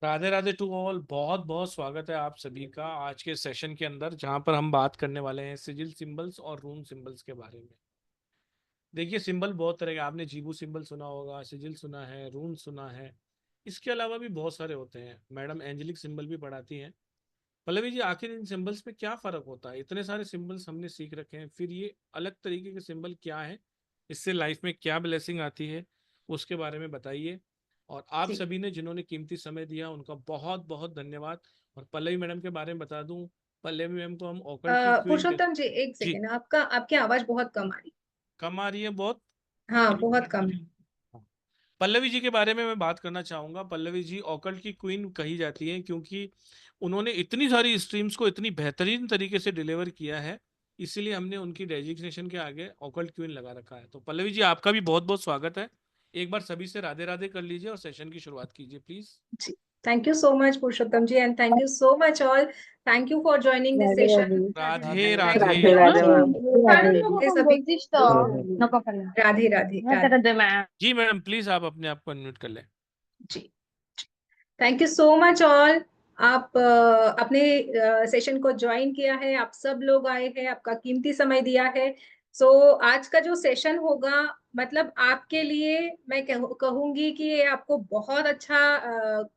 Radhe Radhe to all. बहुत बहुत स्वागत है आप सभी का आज के सेशन के अंदर, जहां पर हम बात करने वाले हैं सिजिल सिंबल्स और रून सिंबल्स के बारे में। देखिए, सिंबल बहुत तरह के, आपने जीबू सिंबल सुना होगा, सिजिल सुना है, रून सुना है। इसके अलावा भी बहुत सारे होते हैं। मैडम एंजेलिक सिंबल भी पढ़ाती हैं। पल्लवी जी, आखिर इन सिंबल्स में क्या फर्क होता है? इतने सारे सिंबल्स हमने सीख रखे हैं, फिर ये अलग तरीके के सिंबल क्या है, इससे लाइफ में क्या ब्लेसिंग आती है, उसके बारे में बताइए। और आप जी सभी ने जिन्होंने कीमती समय दिया, उनका बहुत बहुत धन्यवाद। और पल्लवी मैडम के बारे में बता दूं, पल्लवी मैम को हम ऑकल्ट की क्वीन के। पुरुषोत्तम जी, एक जी। सेकेंड, आपकी आवाज बहुत कम आ रही। कम आ रही है बहुत? हाँ, एक बहुत मिनट कम मुझे। है। हाँ। पल्लवी जी के बारे में मैं बात करना चाहूंगा। पल्लवी जी ऑकल्ट की क्वीन कही जाती हैं क्योंकि उन्होंने इतनी सारी स्ट्रीम्स को इतनी बेहतरीन तरीके से डिलीवर किया है, इसीलिए हमने उनकी डेजिग्नेशन के आगे ऑकल्ट क्वीन लगा रखा है। तो पल्लवी जी, आपका भी बहुत बहुत स्वागत है। एक बार सभी से राधे राधे कर लीजिए और सेशन की शुरुआत कीजिए प्लीज। जी, thank you so much Purushottam ji, and thank you so much all. Thank you for joining this Radhe session. Radhe. Radhe thank Radhe. Radhe Radhe ma'am. You सभी को। नको राधे राधे राधे। जी मैडम, प्लीज आप अपने आप को अनम्यूट कर लें। जी, thank you so much all. आप अपने सेशन को ज्वाइन किया है, आप सब लोग आए हैं, आपका कीमती समय दिया है। सो आज का जो सेशन होगा, मतलब आपके लिए मैं कहूंगी कि ये आपको बहुत अच्छा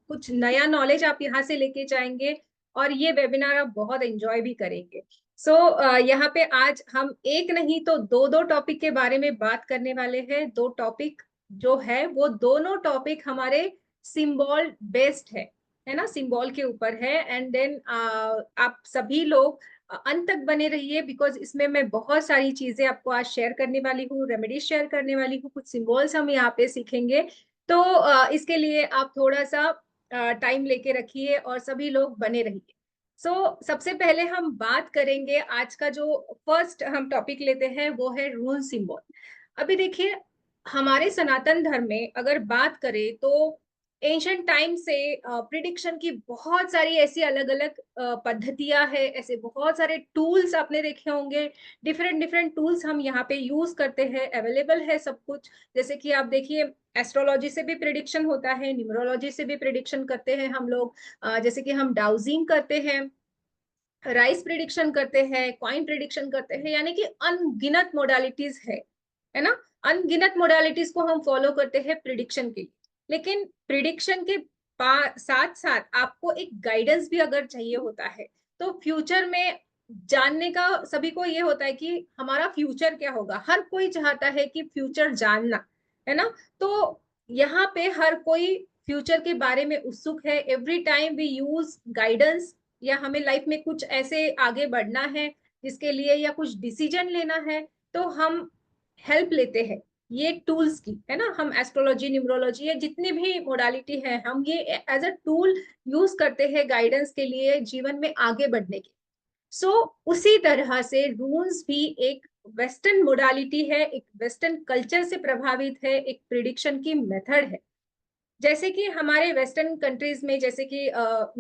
कुछ नया नॉलेज आप यहाँ से लेके जाएंगे, और ये वेबिनार आप बहुत एंजॉय भी करेंगे। सो यहाँ पे आज हम एक नहीं तो दो दो टॉपिक के बारे में बात करने वाले हैं। दो टॉपिक जो है वो दोनों टॉपिक हमारे सिंबल बेस्ड है ना, सिंबल के ऊपर है। एंड देन आप सभी लोग अंत तक बने रहिए, बिकॉज इसमें मैं बहुत सारी चीजें आपको आज शेयर करने वाली हूँ, रेमेडीज शेयर करने वाली हूँ, कुछ सिंबल्स हम यहाँ पे सीखेंगे। तो इसके लिए आप थोड़ा सा टाइम लेके रखिए और सभी लोग बने रहिए। सबसे पहले हम बात करेंगे, आज का जो फर्स्ट हम टॉपिक लेते हैं वो है रून सिंबल। अभी देखिए, हमारे सनातन धर्म में अगर बात करें तो एंशंट टाइम से प्रिडिक्शन की बहुत सारी ऐसी अलग अलग पद्धतियां है, ऐसे बहुत सारे टूल्स आपने देखे होंगे। डिफरेंट डिफरेंट टूल्स हम यहाँ पे यूज करते हैं, अवेलेबल है सब कुछ। जैसे कि आप देखिए, एस्ट्रोलॉजी से भी प्रिडिक्शन होता है, न्यूमरोलॉजी से भी प्रिडिक्शन करते हैं हम लोग। जैसे कि हम डाउजिंग करते हैं, राइस प्रिडिक्शन करते हैं, कॉइन प्रिडिक्शन करते हैं, यानी कि अनगिनत मोडालिटीज है ना। अनगिनत मोडालिटीज को हम फॉलो करते हैं प्रिडिक्शन के लिए। लेकिन प्रिडिक्शन के साथ साथ आपको एक गाइडेंस भी अगर चाहिए होता है, तो फ्यूचर में जानने का सभी को ये होता है कि हमारा फ्यूचर क्या होगा। हर कोई चाहता है कि फ्यूचर जानना, है ना। तो यहाँ पे हर कोई फ्यूचर के बारे में उत्सुक है। Every time we use guidance, या हमें लाइफ में कुछ ऐसे आगे बढ़ना है जिसके लिए, या कुछ डिसीजन लेना है, तो हम हेल्प लेते हैं ये टूल्स की, है ना। हम एस्ट्रोलॉजी, न्यूमरोलॉजी, या जितनी भी मोडालिटी है, हम ये एज अ टूल यूज करते हैं गाइडेंस के लिए, जीवन में आगे बढ़ने के। उसी तरह से रून्स भी एक वेस्टर्न मोडालिटी है, एक वेस्टर्न कल्चर से प्रभावित है, एक प्रिडिक्शन की मेथड है। जैसे कि हमारे वेस्टर्न कंट्रीज में, जैसे कि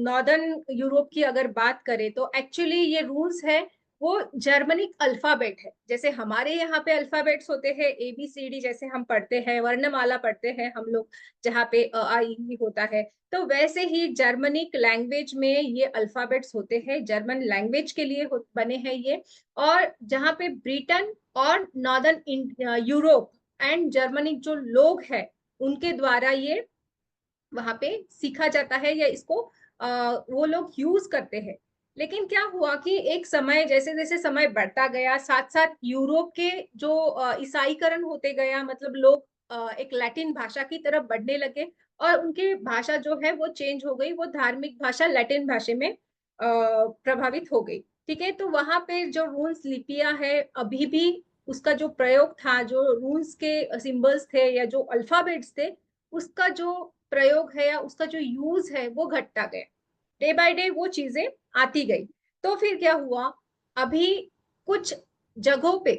नॉर्दर्न यूरोप की अगर बात करें, तो एक्चुअली ये रूल्स है वो जर्मनिक अल्फाबेट है। जैसे हमारे यहाँ पे अल्फाबेट्स होते हैं ABCD, जैसे हम पढ़ते हैं, वर्णमाला पढ़ते हैं हम लोग, जहाँ पे अ आ इ ई होता है। तो वैसे ही जर्मनिक लैंग्वेज में ये अल्फाबेट्स होते हैं, जर्मन लैंग्वेज के लिए बने हैं ये। और जहाँ पे ब्रिटेन और नॉर्दर्न यूरोप एंड जर्मनिक जो लोग हैं, उनके द्वारा ये वहां पे सीखा जाता है, या इसको वो लोग यूज करते हैं। लेकिन क्या हुआ कि एक समय, जैसे जैसे समय बढ़ता गया, साथ साथ यूरोप के जो ईसाईकरण होते गया, मतलब लोग एक लैटिन भाषा की तरफ बढ़ने लगे, और उनकी भाषा जो है वो चेंज हो गई, वो धार्मिक भाषा लैटिन भाषा में प्रभावित हो गई। ठीक है, तो वहां पे जो रून्स लिपियां है, अभी भी उसका जो प्रयोग था, जो रून्स के सिंबल्स थे या जो अल्फाबेट्स थे, उसका जो प्रयोग है या उसका जो यूज है वो घटता गया। डे बाय डे वो चीजें आती गई। तो फिर क्या हुआ, अभी कुछ जगहों पे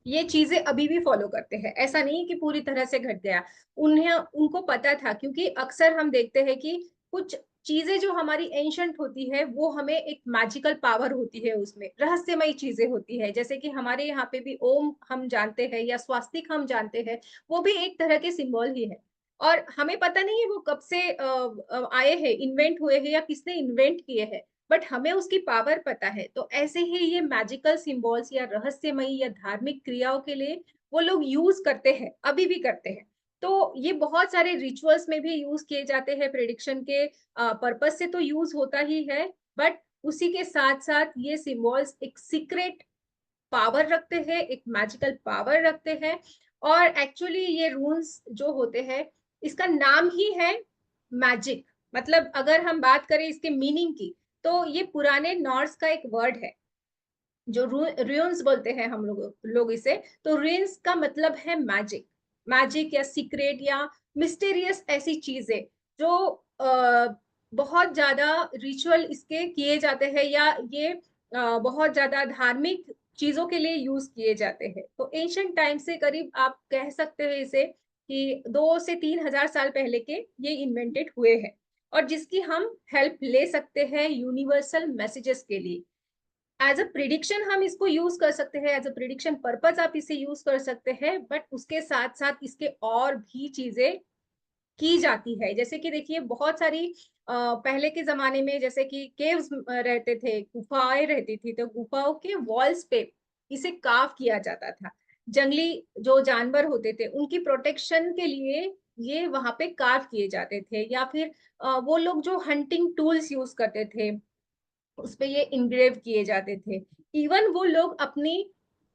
ये चीजें अभी भी फॉलो करते हैं, ऐसा नहीं कि पूरी तरह से घट गया। उन्हें उनको पता था, क्योंकि अक्सर हम देखते हैं कि कुछ चीजें जो हमारी एंशंट होती है, वो हमें एक मैजिकल पावर होती है, उसमें रहस्यमयी चीजें होती है। जैसे कि हमारे यहाँ पे भी ओम हम जानते हैं, या स्वास्तिक हम जानते हैं, वो भी एक तरह के सिंबल ही है। और हमें पता नहीं है वो कब से आए हैं, इन्वेंट हुए हैं या किसने इन्वेंट किए हैं, बट हमें उसकी पावर पता है। तो ऐसे ही ये मैजिकल सिंबल्स या रहस्यमयी या धार्मिक क्रियाओं के लिए वो लोग यूज करते हैं, अभी भी करते हैं। तो ये बहुत सारे रिचुअल्स में भी यूज किए जाते हैं, प्रेडिक्शन के पर्पस से तो यूज होता ही है, बट उसी के साथ साथ ये सिंबल्स एक सीक्रेट पावर रखते हैं, एक मैजिकल पावर रखते हैं। और एक्चुअली ये रून्स जो होते हैं, इसका नाम ही है मैजिक। मतलब अगर हम बात करें इसके मीनिंग की, तो ये पुराने नॉर्स का एक वर्ड है जो रून्स बोलते हैं हम लोग इसे। तो रून्स का मतलब है मैजिक, मैजिक या सीक्रेट या मिस्टीरियस ऐसी चीजें जो बहुत ज्यादा रिचुअल इसके किए जाते हैं, या ये बहुत ज्यादा धार्मिक चीजों के लिए यूज किए जाते हैं। तो एंशिएंट टाइम से करीब आप कह सकते हैं इसे कि 2 से 3 हजार साल पहले के ये इन्वेंटेड हुए हैं, और जिसकी हम हेल्प ले सकते हैं यूनिवर्सल मैसेजेस के लिए। एज अ प्रिडिक्शन हम इसको यूज कर सकते हैं, एज अ प्रिडिक्शन पर्पज आप इसे यूज कर सकते हैं, बट उसके साथ साथ इसके और भी चीजें की जाती है। जैसे कि देखिए बहुत सारी पहले के जमाने में जैसे कि केव्स रहते थे, गुफाएं रहती थी, तो गुफाओं के वॉल्स पे इसे कार्व किया जाता था। जंगली जो जानवर होते थे उनकी प्रोटेक्शन के लिए ये वहां पे कार्व किए जाते थे, या फिर वो लोग जो हंटिंग टूल्स यूज करते थे उस पे ये इंग्रेव किए जाते थे। इवन वो लोग अपनी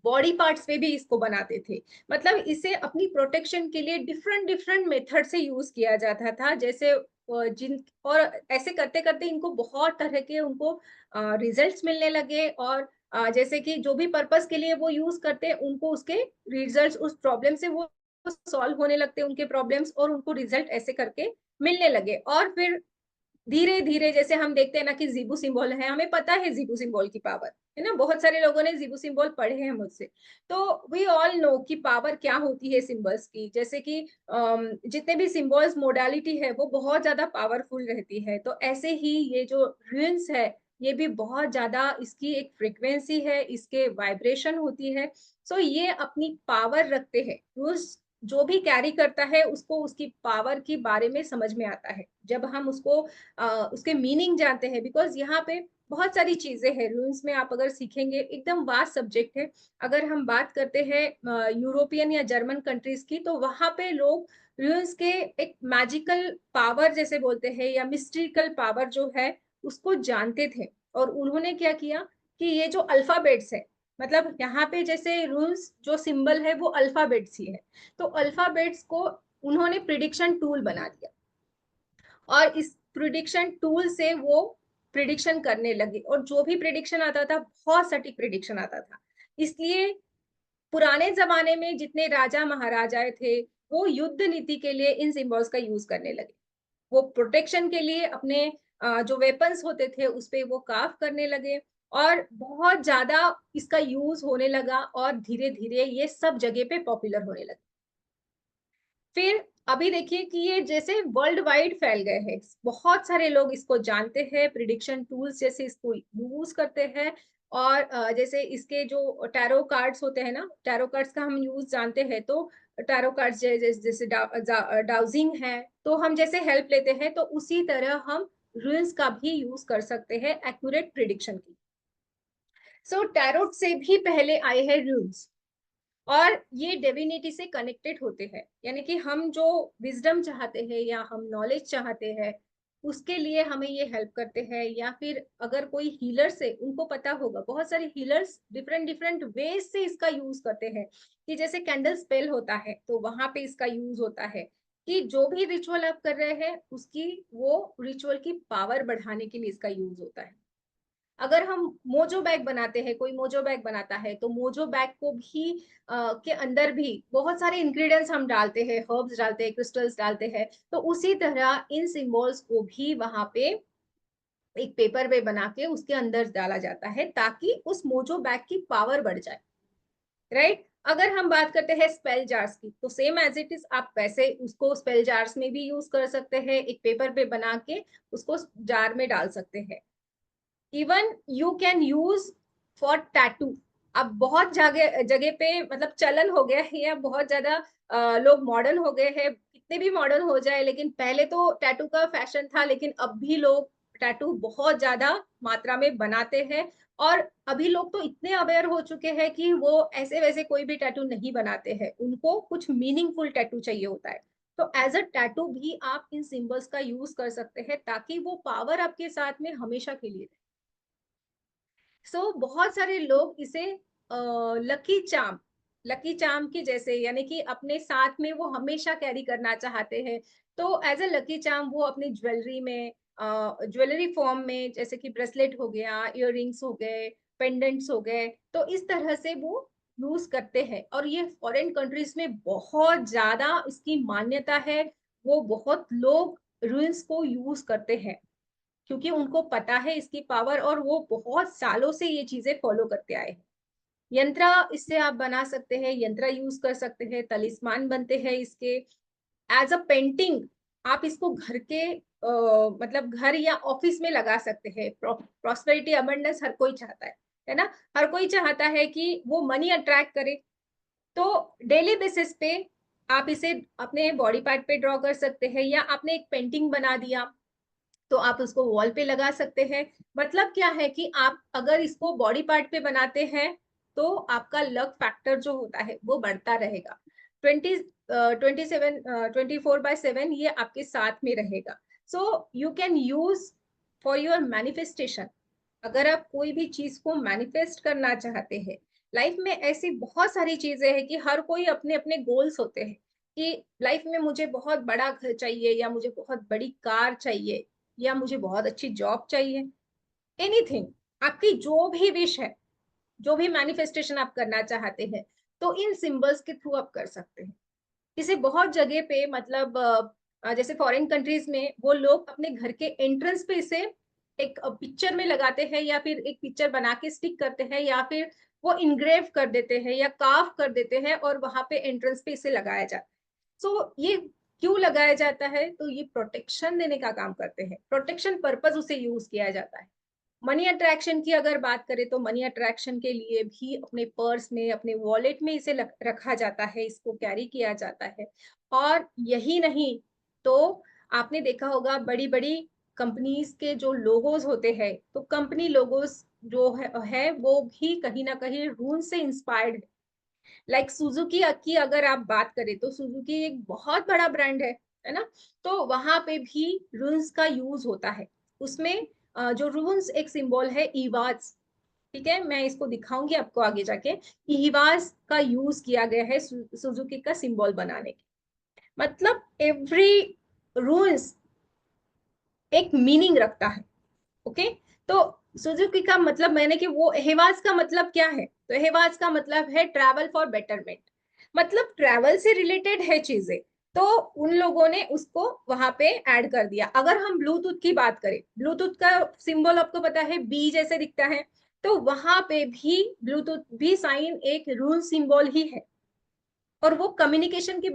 बॉडी पार्ट्स पे भी इसको बनाते थे। मतलब इसे अपनी प्रोटेक्शन के लिए डिफरेंट डिफरेंट मेथड से यूज किया जाता था। जैसे जिन और ऐसे करते करते इनको बहुत तरह के उनको रिजल्ट्स मिलने लगे, और जैसे कि जो भी पर्पस के लिए वो यूज करते उनको उसके रिजल्ट्स, उस प्रॉब्लम से वो सॉल्व होने लगते उनके प्रॉब्लम्स, और उनको रिजल्ट ऐसे करके मिलने लगे। और फिर धीरे धीरे जैसे हम देखते हैं ना कि जीबू सिंबल है, हमें पता है जीबू सिंबल की पावर है ना, बहुत सारे लोगों ने जीबू सिंबल पढ़े हैं मुझसे। तो वी ऑल नो कि पावर क्या होती है सिंबल्स की। जैसे कि जितने भी सिंबल्स मोडालिटी है वो बहुत ज्यादा पावरफुल रहती है। तो ऐसे ही ये जो रून्स है ये भी बहुत ज्यादा, इसकी एक फ्रिक्वेंसी है, इसके वाइब्रेशन होती है। सो ये अपनी पावर रखते हैं। रून्स जो भी कैरी करता है उसको उसकी पावर के बारे में समझ में आता है जब हम उसको उसके मीनिंग जानते हैं। बिकॉज यहाँ पे बहुत सारी चीजें हैं रून्स में, आप अगर सीखेंगे एकदम वास्ट सब्जेक्ट है। अगर हम बात करते हैं यूरोपियन या जर्मन कंट्रीज की, तो वहां पे लोग रून्स के एक मैजिकल पावर जैसे बोलते हैं या मिस्ट्रिकल पावर जो है उसको जानते थे। और उन्होंने क्या किया कि ये जो अल्फाबेट्स है, मतलब यहाँ पे जैसे रूल्स जो सिंबल है वो अल्फाबेट्स ही है, तो अल्फाबेट्स को उन्होंने प्रिडिक्शन टूल बना दिया, और इस प्रिडिक्शन टूल से वो प्रिडिक्शन करने लगे, और जो भी प्रिडिक्शन आता था बहुत सटीक प्रिडिक्शन आता था। इसलिए पुराने जमाने में जितने राजा महाराजाएं थे वो युद्ध नीति के लिए इन सिंबल्स का यूज करने लगे। वो प्रोटेक्शन के लिए अपने जो वेपन्स होते थे उस पे वो कार्व करने लगे, और बहुत ज्यादा इसका यूज होने लगा, और धीरे धीरे ये सब जगह पे पॉपुलर होने लगा। फिर अभी देखिए कि ये जैसे वर्ल्ड वाइड फैल गए हैं, बहुत सारे लोग इसको जानते हैं, प्रिडिक्शन टूल्स जैसे इसको यूज करते हैं। और जैसे इसके जो टैरो कार्ड्स होते हैं ना, टैरो कार्ड्स का हम यूज जानते हैं। तो टैरो कार्ड्स जैसे डाउजिंग है, तो हम जैसे हेल्प लेते हैं, तो उसी तरह हम रूल्स का भी यूज कर सकते हैं एक्यूरेट प्रिडिक्शन की। सो टैरोट से भी पहले आए हैं रूल्स, और ये डिविनिटी से कनेक्टेड होते हैं। यानी कि हम जो विजडम चाहते हैं या हम नॉलेज चाहते हैं उसके लिए हमें ये हेल्प करते हैं। या फिर अगर कोई हीलर से, उनको पता होगा बहुत सारे हीलर्स डिफरेंट डिफरेंट वेज से इसका यूज करते हैं, कि जैसे कैंडल स्पेल होता है तो वहां पे इसका यूज होता है, कि जो भी रिचुअल आप कर रहे हैं उसकी वो रिचुअल की पावर बढ़ाने के लिए इसका यूज होता है। अगर हम मोजो बैग बनाते हैं, कोई मोजो बैग बनाता है, तो मोजो बैग को भी के अंदर भी बहुत सारे इंग्रेडिएंट्स हम डालते हैं, हर्ब्स डालते हैं, क्रिस्टल्स डालते हैं। तो उसी तरह इन सिंबल्स को भी वहां पे एक पेपर पे बना के उसके अंदर डाला जाता है ताकि उस मोजो बैग की पावर बढ़ जाए। राइट। अगर हम बात करते हैं स्पेल जार्स की, तो सेम एज इट इज आप वैसे उसको स्पेल जार्स में भी यूज कर सकते हैं, एक पेपर पे बना के उसको जार में डाल सकते हैं। Even you can use for tattoo. अब बहुत जगह जगह पे मतलब चलन हो गया है, या बहुत ज्यादा लोग मॉडर्न हो गए हैं, कितने भी मॉडर्न हो जाए, लेकिन पहले तो टैटू का फैशन था, लेकिन अब भी लोग टैटू बहुत ज्यादा मात्रा में बनाते हैं। और अभी लोग तो इतने अवेयर हो चुके हैं कि वो ऐसे वैसे कोई भी टैटू नहीं बनाते हैं, उनको कुछ मीनिंगफुल टैटू चाहिए होता है। तो एज अ टैटू भी आप इन सिंबल्स का यूज कर सकते हैं, ताकि वो पावर आपके साथ में हमेशा के लिए रहे। बहुत सारे लोग इसे लकी चार्म की जैसे, यानी कि अपने साथ में वो हमेशा कैरी करना चाहते हैं। तो एज अ लकी चार्म वो अपनी ज्वेलरी में, ज्वेलरी फॉर्म में, जैसे कि ब्रेसलेट हो गया, इयररिंग्स हो गए, पेंडेंट्स हो गए, तो इस तरह से वो यूज करते हैं। और ये फॉरेन कंट्रीज में बहुत ज्यादा इसकी मान्यता है। वो बहुत लोग रूल्स को यूज करते हैं, क्योंकि उनको पता है इसकी पावर, और वो बहुत सालों से ये चीजें फॉलो करते आए हैं। यंत्र इससे आप बना सकते हैं, यंत्र यूज कर सकते हैं, तलिस्मान बनते हैं इसके। एज अ पेंटिंग आप इसको घर के मतलब घर या ऑफिस में लगा सकते हैं। प्रॉस्पेरिटी अबंडेंस हर कोई चाहता है ना। हर कोई चाहता है कि वो मनी अट्रैक्ट करे। तो डेली बेसिस पे आप इसे अपने बॉडी पार्ट पे ड्रॉ कर सकते हैं, या आपने एक पेंटिंग बना दिया तो आप उसको वॉल पे लगा सकते हैं। मतलब क्या है कि आप अगर इसको बॉडी पार्ट पे बनाते हैं तो आपका लक फैक्टर जो होता है वो बढ़ता रहेगा। 24/7 ये आपके साथ में रहेगा। So you can use for your manifestation. अगर आप कोई भी चीज को मैनिफेस्ट करना चाहते हैं, लाइफ में ऐसी बहुत सारी चीजें हैं कि हर कोई अपने अपने गोल्स होते हैं कि लाइफ में मुझे बहुत बड़ा घर चाहिए, या मुझे बहुत बड़ी कार चाहिए, या मुझे बहुत अच्छी जॉब चाहिए। एनीथिंग, आपकी जो भी विश है, जो भी मैनिफेस्टेशन आप करना चाहते हैं, तो इन सिंबल्स के थ्रू आप कर सकते हैं। इसे बहुत जगह पे मतलब जैसे फॉरेन कंट्रीज में वो लोग अपने घर के एंट्रेंस पे इसे एक पिक्चर में लगाते हैं, या फिर एक पिक्चर बना के स्टिक करते हैं, या फिर वो इनग्रेव कर देते हैं या कार्व कर देते हैं, और वहां पे एंट्रेंस पे इसे लगाया जाता है। ये क्यों लगाया जाता है? तो ये प्रोटेक्शन देने का काम करते हैं, प्रोटेक्शन पर्पज उसे यूज किया जाता है। मनी अट्रैक्शन की अगर बात करें तो मनी अट्रैक्शन के लिए भी अपने पर्स में, अपने वॉलेट में इसे रखा जाता है, इसको कैरी किया जाता है। और यही नहीं तो आपने देखा होगा बड़ी बड़ी कंपनीज के जो लोगोस होते हैं, तो कंपनी लोगोस जो है वो भी कहीं ना कहीं रून से इंस्पायर्ड है। लाइक सुजुकी की अगर आप बात करें तो सुजुकी एक बहुत बड़ा ब्रांड है ना। तो वहां पे भी रून्स का यूज होता है। उसमें जो रून्स एक सिंबल है ईवाज, ठीक है, मैं इसको दिखाऊंगी आपको आगे जाके। ईवाज का यूज किया गया है सुजुकी का सिंबल बनाने के। मतलब एवरी रून्स एक मीनिंग रखता है। ओके। तो सुजुकी का मतलब, मैंने कि वो हेवाज का मतलब क्या है, तो हेवाज का मतलब है ट्रैवल फॉर बेटरमेंट। मतलब ट्रैवल से रिलेटेड है चीजें, तो उन लोगों ने उसको वहां पे ऐड कर दिया। अगर हम ब्लूटूथ की बात करें, ब्लूटूथ का सिंबल आपको पता है बी जैसे दिखता है, तो वहां पे भी ब्लूटूथ भी साइन एक रूल सिंबल ही है। और वो कम्युनिकेशन की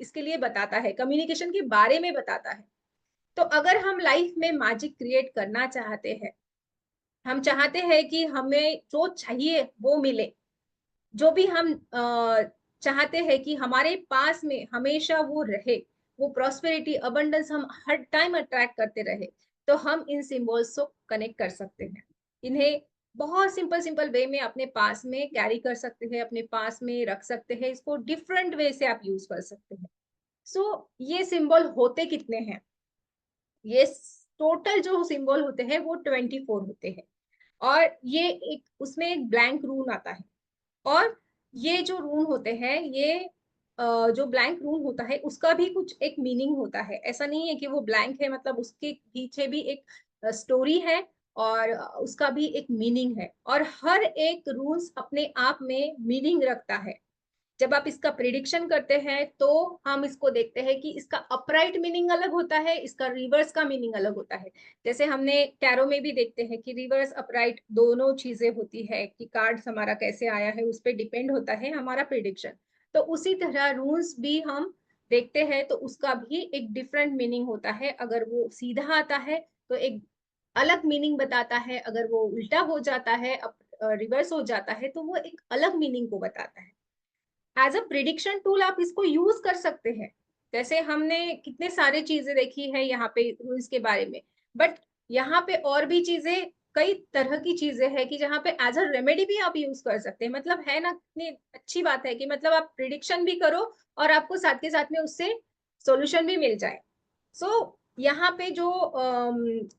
इसके लिए बताता है, कम्युनिकेशन के बारे में बताता है। तो अगर हम लाइफ में मैजिक क्रिएट करना चाहते हैं, हम चाहते हैं कि हमें जो चाहिए वो मिले, जो भी हम चाहते हैं कि हमारे पास में हमेशा वो रहे, वो प्रॉस्पेरिटी अबंडेंस हम हर टाइम अट्रैक्ट करते रहे, तो हम इन सिंबल्स को कनेक्ट कर सकते हैं। इन्हें बहुत सिंपल सिंपल वे में अपने पास में कैरी कर सकते हैं, अपने पास में रख सकते हैं, इसको डिफरेंट वे से आप यूज कर सकते हैं। ये सिंबल होते कितने हैं? ये टोटल जो सिंबल होते हैं वो 24 होते हैं। और ये एक उसमें एक ब्लैंक रून आता है। और ये जो रून होते हैं, ये जो ब्लैंक रून होता है उसका भी कुछ एक मीनिंग होता है। ऐसा नहीं है कि वो ब्लैंक है, मतलब उसके पीछे भी एक स्टोरी है, और उसका भी एक मीनिंग है। और हर एक रूल्स अपने आप में मीनिंग रखता है। जब आप इसका प्रिडिक्शन करते हैं तो हम इसको देखते हैं कि इसका अपराइट मीनिंग अलग होता है, इसका रिवर्स का मीनिंग अलग होता है। जैसे हमने टैरो में भी देखते हैं कि रिवर्स अपराइट दोनों चीजें होती है, कि कार्ड हमारा कैसे आया है उस पर डिपेंड होता है हमारा प्रिडिक्शन। तो उसी तरह रूल्स भी हम देखते हैं, तो उसका भी एक डिफरेंट मीनिंग होता है। अगर वो सीधा आता है तो एक अलग मीनिंग बताता है, अगर वो उल्टा हो जाता है, रिवर्स हो जाता है, तो वो एक अलग मीनिंग को बताता है। एज अ प्रिडिक्शन टूल आप इसको यूज कर सकते हैं। जैसे हमने कितने सारे चीजें देखी है यहाँ पे रूल्स के बारे में, बट यहाँ पे और भी चीजें, कई तरह की चीजें हैं कि जहाँ पे एज अ रेमेडी भी आप यूज कर सकते हैं। मतलब है ना, कितनी अच्छी बात है कि मतलब आप प्रिडिक्शन भी करो और आपको साथ के साथ में उससे सॉल्यूशन भी मिल जाए। सो यहाँ पे जो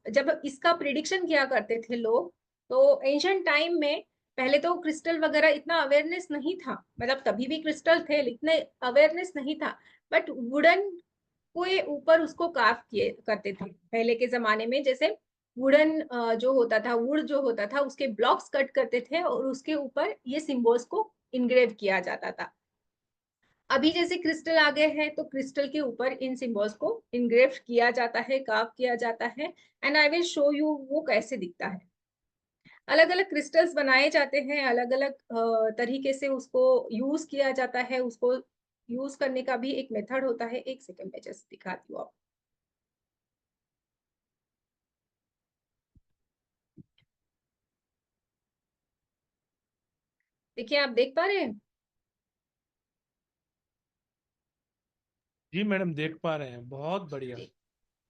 जब इसका प्रिडिक्शन किया करते थे लोग, तो एंशियंट टाइम में पहले तो क्रिस्टल वगैरह इतना अवेयरनेस नहीं था, मतलब तभी भी क्रिस्टल थे, इतने अवेयरनेस नहीं था। बट वुडन के ऊपर उसको कार्व किए करते थे पहले के जमाने में। जैसे वुडन जो होता था, वुड जो होता था, उसके ब्लॉक्स कट करते थे और उसके ऊपर ये सिंबल्स को इनग्रेव किया जाता था। अभी जैसे क्रिस्टल आ गए हैं तो क्रिस्टल के ऊपर इन सिंबल्स को इनग्रेव किया जाता है, कार्व किया जाता है। And I will show you वो कैसे दिखता है। अलग अलग क्रिस्टल्स बनाए जाते हैं, अलग अलग तरीके से उसको यूज किया जाता है। उसको यूज करने का भी एक मेथड होता है। एक सेकंड में जस्ट दिखाती हूँ आप। देखिए, आप देख पा रहे हैं? जी मैडम, देख पा रहे हैं, बहुत बढ़िया।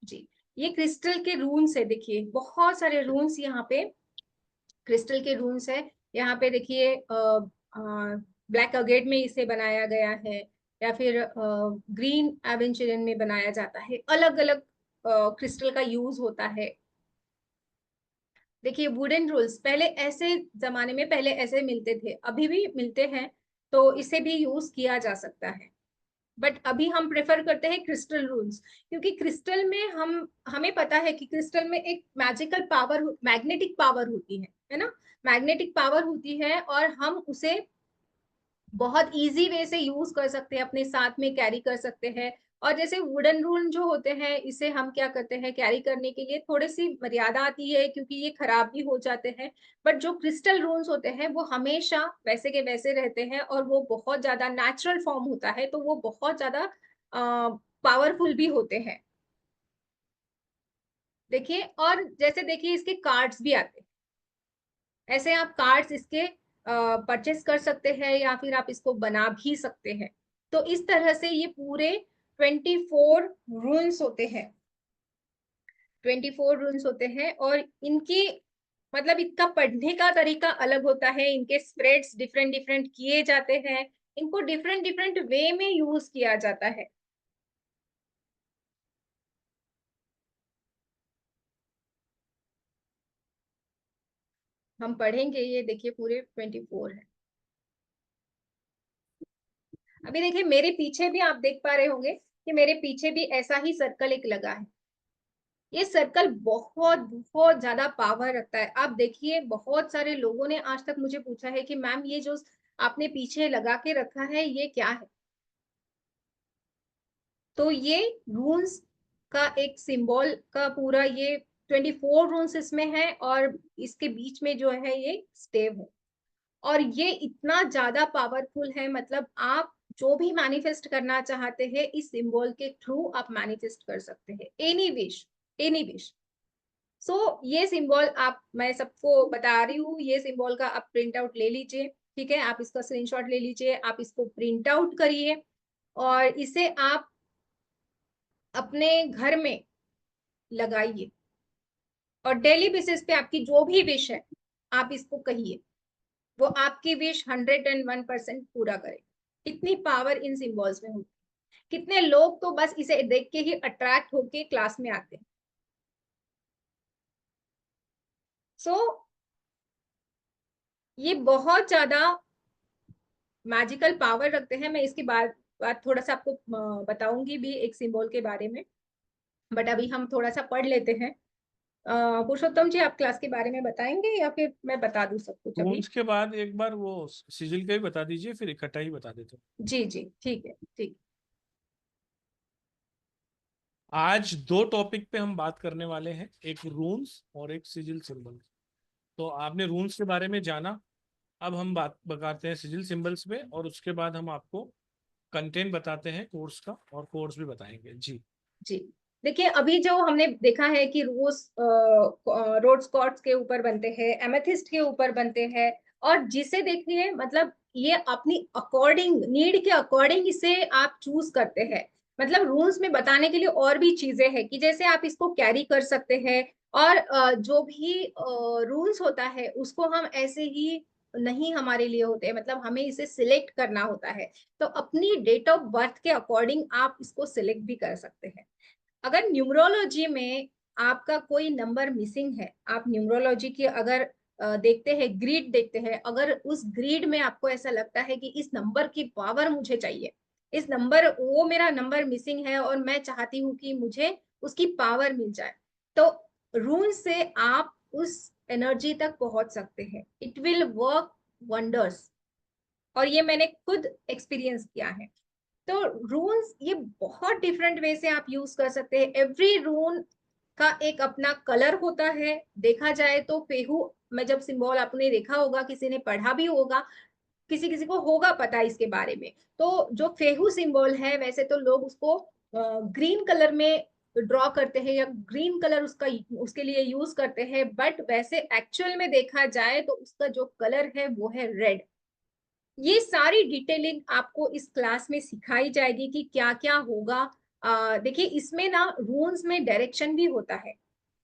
जी, ये क्रिस्टल के रून्स है। देखिए बहुत सारे रून्स यहाँ पे क्रिस्टल के रून्स है। यहाँ पे देखिए ब्लैक अगेट में इसे बनाया गया है, या फिर ग्रीन एवेंचुरियन में बनाया जाता है। अलग अलग क्रिस्टल का यूज होता है। देखिए वुडन रूल्स पहले ऐसे जमाने में पहले ऐसे मिलते थे, अभी भी मिलते हैं, तो इसे भी यूज किया जा सकता है। बट अभी हम प्रेफर करते हैं क्रिस्टल रूल्स, क्योंकि क्रिस्टल में हमें पता है कि क्रिस्टल में एक मैजिकल पावर, मैग्नेटिक पावर होती है ना, मैग्नेटिक पावर होती है, और हम उसे बहुत इजी वे से यूज कर सकते हैं, अपने साथ में कैरी कर सकते हैं। और जैसे वुडन रूल जो होते हैं, इसे हम क्या करते हैं, कैरी करने के लिए थोड़ी सी मर्यादा आती है, क्योंकि ये खराब भी हो जाते हैं। बट जो क्रिस्टल रूल्स होते हैं वो हमेशा वैसे के वैसे रहते हैं, और वो बहुत ज्यादा नेचुरल फॉर्म होता है, तो वो बहुत ज्यादा पावरफुल भी होते हैं। देखिए, और जैसे देखिए इसके कार्ड्स भी आते हैं। ऐसे आप कार्ड्स इसके परचेस कर सकते हैं, या फिर आप इसको बना भी सकते हैं। तो इस तरह से ये पूरे 24 रूल्स होते हैं। 24 रूल्स होते हैं, और इनकी मतलब इनका पढ़ने का तरीका अलग होता है। इनके स्प्रेड्स डिफरेंट डिफरेंट किए जाते हैं। इनको डिफरेंट डिफरेंट वे में यूज किया जाता है। हम पढ़ेंगे, ये देखिए पूरे 24 है। अभी देखिए मेरे पीछे भी आप देख पा रहे होंगे कि मेरे पीछे भी ऐसा ही सर्कल एक लगा है। ये सर्कल बहुत बहुत ज्यादा पावर रखता है। आप देखिए बहुत सारे लोगों ने आज तक मुझे पूछा है कि मैम ये जो आपने पीछे लगा के रखा है ये क्या है। तो ये रून्स का एक सिंबल का पूरा ये 24 रून्स इसमें है, और इसके बीच में जो है ये स्टेव है। और ये इतना ज्यादा पावरफुल है, मतलब आप जो भी मैनिफेस्ट करना चाहते हैं इस सिंबल के थ्रू आप मैनिफेस्ट कर सकते हैं। Any wish, any wish. So ये सिंबल आप, मैं सबको बता रही हूँ, ये सिंबल का आप प्रिंट आउट ले लीजिए। ठीक है, आप इसका स्क्रीनशॉट ले लीजिए, आप इसको प्रिंट आउट करिए, और इसे आप अपने घर में लगाइए, और डेली बेसिस पे आपकी जो भी विश है आप इसको कहिए, वो आपकी विश 101% पूरा करे। इतनी पावर इन सिंबल्स में होती है। कितने लोग तो बस इसे देख के ही अट्रैक्ट होके क्लास में आते हैं। सो ये बहुत ज्यादा मैजिकल पावर रखते हैं। मैं इसके बाद थोड़ा सा आपको बताऊंगी भी एक सिंबल के बारे में, बट अभी हम थोड़ा सा पढ़ लेते हैं। पुरुषोत्तम जी, आप क्लास के बारे में बताएंगे या फिर मैं बता दूं सब कुछ अभी? रूल्स के बाद एक बार वो सिजिल का ही बता दीजिए, फिर इकट्ठा ही बता देते हैं। जी जी, ठीक है, ठीक। आज दो टॉपिक पे हम बात करने वाले हैं, एक रून्स और एक सिजिल सिंबल। तो आपने रून्स के बारे में जाना, अब हम बात बताते हैं सिजिल सिंबल्स पे, और उसके बाद हम आपको कंटेंट बताते हैं कोर्स का, और कोर्स भी बताएंगे। जी जी, देखिए अभी जो हमने देखा है कि रोज क्वार्ट्ज के ऊपर बनते हैं, एमेथिस्ट के ऊपर बनते हैं, और जिसे देखिए मतलब ये अपनी अकॉर्डिंग, नीड के अकॉर्डिंग इसे आप चूज करते हैं। मतलब रूल्स में बताने के लिए और भी चीजें हैं कि जैसे आप इसको कैरी कर सकते हैं, और जो भी रूल्स होता है उसको हम ऐसे ही नहीं हमारे लिए होते हैं, मतलब हमें इसे सिलेक्ट करना होता है। तो अपनी डेट ऑफ बर्थ के अकॉर्डिंग आप इसको सिलेक्ट भी कर सकते हैं। अगर न्यूमरोलॉजी में आपका कोई नंबर मिसिंग है, आप न्यूमरोलॉजी की अगर देखते हैं, ग्रिड देखते हैं, अगर उस ग्रिड में आपको ऐसा लगता है कि इस नंबर की पावर मुझे चाहिए, इस नंबर, वो मेरा नंबर मिसिंग है और मैं चाहती हूँ कि मुझे उसकी पावर मिल जाए, तो रून से आप उस एनर्जी तक पहुंच सकते हैं। इट विल वर्क वंडर्स, और ये मैंने खुद एक्सपीरियंस किया है। तो रून्स ये बहुत डिफरेंट वे से आप यूज कर सकते हैं। एवरी रून का एक अपना कलर होता है। देखा जाए तो फेहू में जब सिंबल आपने देखा होगा, किसी ने पढ़ा भी होगा, किसी किसी को होगा पता इसके बारे में। तो जो फेहू सिंबल है, वैसे तो लोग उसको ग्रीन कलर में ड्रॉ करते हैं या ग्रीन कलर उसका उसके लिए यूज करते हैं, बट वैसे एक्चुअल में देखा जाए तो उसका जो कलर है वो है रेड। ये सारी डिटेलिंग आपको इस क्लास में सिखाई जाएगी कि क्या क्या होगा। देखिए इसमें ना रून्स में डायरेक्शन भी होता है,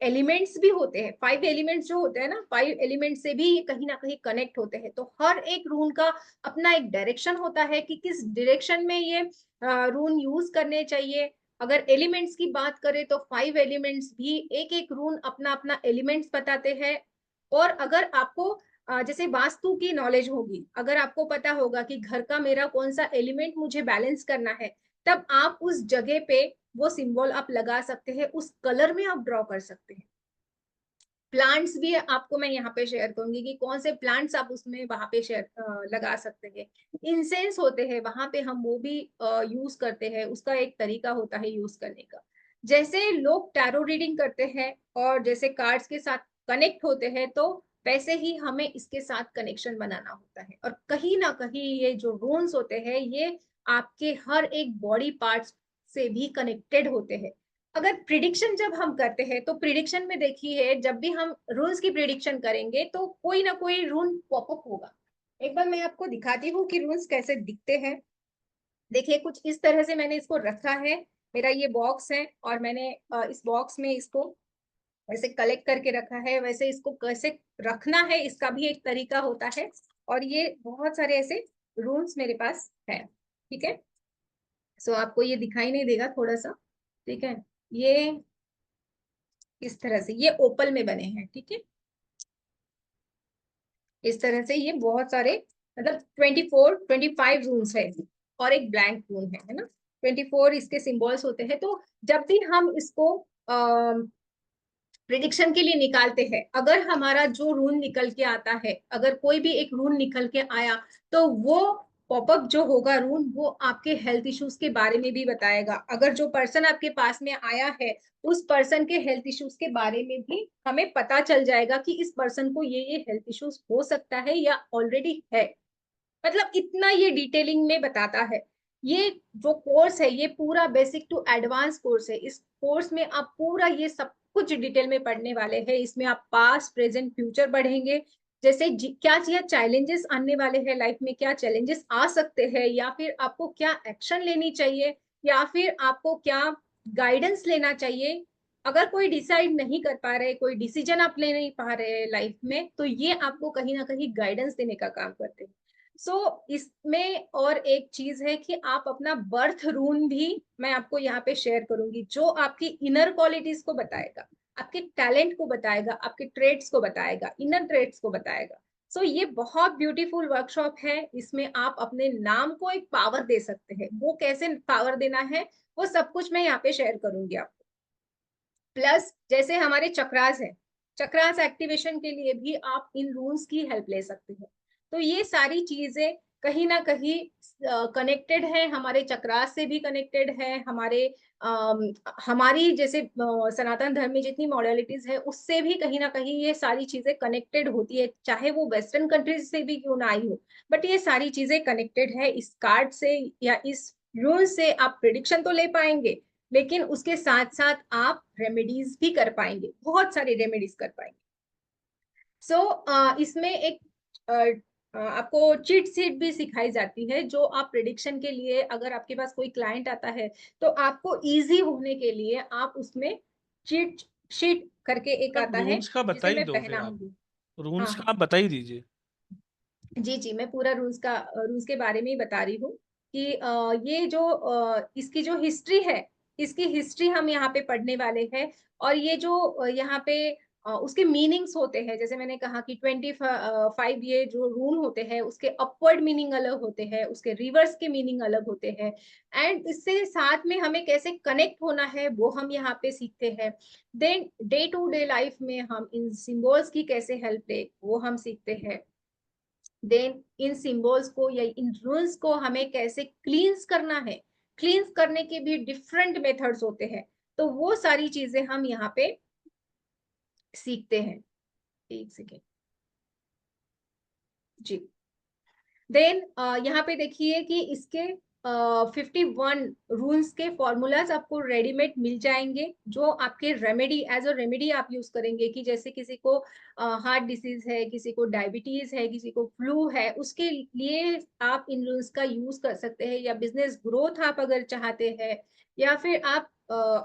एलिमेंट्स भी होते हैं। 5 एलिमेंट्स जो होते हैं ना, 5 एलिमेंट से भी कहीं ना कहीं कनेक्ट होते हैं। तो हर एक रून का अपना एक डायरेक्शन होता है कि किस डायरेक्शन में ये रून यूज करने चाहिए। अगर एलिमेंट्स की बात करें तो 5 एलिमेंट्स भी एक एक रून अपना अपना एलिमेंट्स बताते हैं। और अगर आपको जैसे वास्तु की नॉलेज होगी, अगर आपको पता होगा कि घर का मेरा कौन सा एलिमेंट मुझे बैलेंस करना है, तब आप उस जगह पे वो सिंबल आप लगा सकते हैं, उस कलर में आप ड्रॉ कर सकते हैं। प्लांट्स भी आपको मैं यहाँ पे शेयर करूंगी कि कौन से प्लांट्स आप उसमें वहां पे शेयर लगा सकते हैं। इंसेंस होते हैं वहां पे, हम वो भी यूज करते हैं, उसका एक तरीका होता है यूज करने का। जैसे लोग टैरो रीडिंग करते हैं और जैसे कार्ड्स के साथ कनेक्ट होते हैं, तो वैसे ही हमें इसके साथ कनेक्शन बनाना होता है। और कहीं ना कहीं ये जो रून्स होते हैं, ये आपके हर एक बॉडी पार्ट्स से भी कनेक्टेड होते हैं। अगर प्रिडिक्शन जब हम करते हैं, तो प्रिडिक्शन में देखिए, जब भी हम रूल्स की प्रिडिक्शन करेंगे तो कोई ना कोई रूल पॉपअप होगा। एक बार मैं आपको दिखाती हूँ कि रूल्स कैसे दिखते हैं। देखिए कुछ इस तरह से मैंने इसको रखा है। मेरा ये बॉक्स है और मैंने इस बॉक्स में इसको वैसे कलेक्ट करके रखा है। वैसे इसको कैसे रखना है इसका भी एक तरीका होता है, और ये बहुत सारे ऐसे रूल्स मेरे पास है। ठीक है, सो आपको ये दिखाई नहीं देगा थोड़ा सा, ठीक है। ये इस तरह से ये ओपल में बने हैं, ठीक है। इस तरह से ये बहुत सारे, मतलब 25 रूम्स है और एक ब्लैंक रूम है ना। 24 इसके सिंबल्स होते हैं। तो जब भी हम इसको प्रिडिक्शन के लिए निकालते हैं, अगर हमारा जो रूल निकल के आता है, अगर कोई भी एक रूल निकल के आया, तो वो पॉपअप जो होगा रूल, वो आपके हेल्थ इश्यूज के बारे में भी बताएगा। अगर जो पर्सन आपके पास में आया है, उस पर्सन के हेल्थ इश्यूज के बारे में भी हमें पता चल जाएगा कि इस पर्सन को ये हेल्थ इश्यूज हो सकता है या ऑलरेडी है। मतलब इतना ये डिटेलिंग में बताता है। ये जो कोर्स है, ये पूरा बेसिक टू एडवांस कोर्स है। इस कोर्स में आप पूरा ये सब कुछ डिटेल में पढ़ने वाले हैं। इसमें आप पास्ट प्रेजेंट फ्यूचर पढ़ेंगे, जैसे क्या क्या चैलेंजेस आने वाले हैं लाइफ में, क्या चैलेंजेस आ सकते हैं, या फिर आपको क्या एक्शन लेनी चाहिए, या फिर आपको क्या गाइडेंस लेना चाहिए। अगर कोई डिसाइड नहीं कर पा रहे, कोई डिसीजन आप ले नहीं पा रहे लाइफ में, तो ये आपको कहीं ना कहीं गाइडेंस देने का काम करते हैं। इसमें और एक चीज है कि आप अपना बर्थ रून भी मैं आपको यहाँ पे शेयर करूंगी, जो आपकी इनर क्वालिटीज को बताएगा, आपके टैलेंट को बताएगा, आपके ट्रेड्स को बताएगा, इनर ट्रेड्स को बताएगा। ये बहुत ब्यूटीफुल वर्कशॉप है। इसमें आप अपने नाम को एक पावर दे सकते हैं। वो कैसे पावर देना है, वो सब कुछ मैं यहाँ पे शेयर करूंगी आपको। प्लस जैसे हमारे चक्रास है, चक्रास एक्टिवेशन के लिए भी आप इन रूल्स की हेल्प ले सकते हैं। तो ये सारी चीजें कहीं ना कहीं कनेक्टेड है, हमारे चक्रास से भी कनेक्टेड है, हमारी जैसे सनातन धर्म में जितनी मॉडलिटीज है, उससे भी कहीं ना कहीं ये सारी चीजें कनेक्टेड होती है, चाहे वो वेस्टर्न कंट्रीज से भी क्यों ना आई हो। बट ये सारी चीजें कनेक्टेड है। इस कार्ड से या इस रूल से आप प्रिडिक्शन तो ले पाएंगे, लेकिन उसके साथ साथ आप रेमेडीज भी कर पाएंगे, बहुत सारी रेमेडीज कर पाएंगे। इसमें एक आपको चीट शीट भी सिखाई जाती है, जो आप प्रिडिक्शन के लिए अगर आपके पास कोई क्लाइंट आता है तो आपको इजी होने के लिए आप उसमें चीट शीट करके एक आप आता है रूल्स का बता जिसे ही मैं दो, फिर आप पहनाऊंगी। हाँ रूल्स का हाँ, आप बता ही दीजिए। जी जी, मैं पूरा रूल्स के बारे में ही बता रही हूँ कि ये जो इसकी जो हिस्ट्री है, इसकी हिस्ट्री हम यहाँ पे पढ़ने वाले हैं। और ये जो यहाँ पे उसके मीनिंग्स होते हैं, जैसे मैंने कहा कि 25 ये जो रूल होते हैं उसके अपवर्ड मीनिंग अलग होते हैं, उसके रिवर्स के मीनिंग अलग होते हैं। एंड इससे साथ में हमें कैसे कनेक्ट होना है वो हम यहाँ पे सीखते हैं। Then day to day life में हम इन सिंबल्स की कैसे हेल्प ले वो हम सीखते हैं। देन इन सिंबल्स को या इन रूल्स को हमें कैसे क्लींस करना है, क्लींस करने के भी डिफरेंट मेथड्स होते हैं। तो वो सारी चीजें हम यहाँ पे सीखते हैं। एक सेकेंड जी। देन यहाँ पे देखिए कि इसके 51 रूल्स के फॉर्मूलाज आपको रेडीमेड मिल जाएंगे, जो आपके रेमेडी एज अ रेमेडी आप यूज करेंगे। कि जैसे किसी को हार्ट डिसीज है, किसी को डायबिटीज है, किसी को फ्लू है, उसके लिए आप इन रूल्स का यूज कर सकते हैं। या बिजनेस ग्रोथ आप अगर चाहते हैं, या फिर आप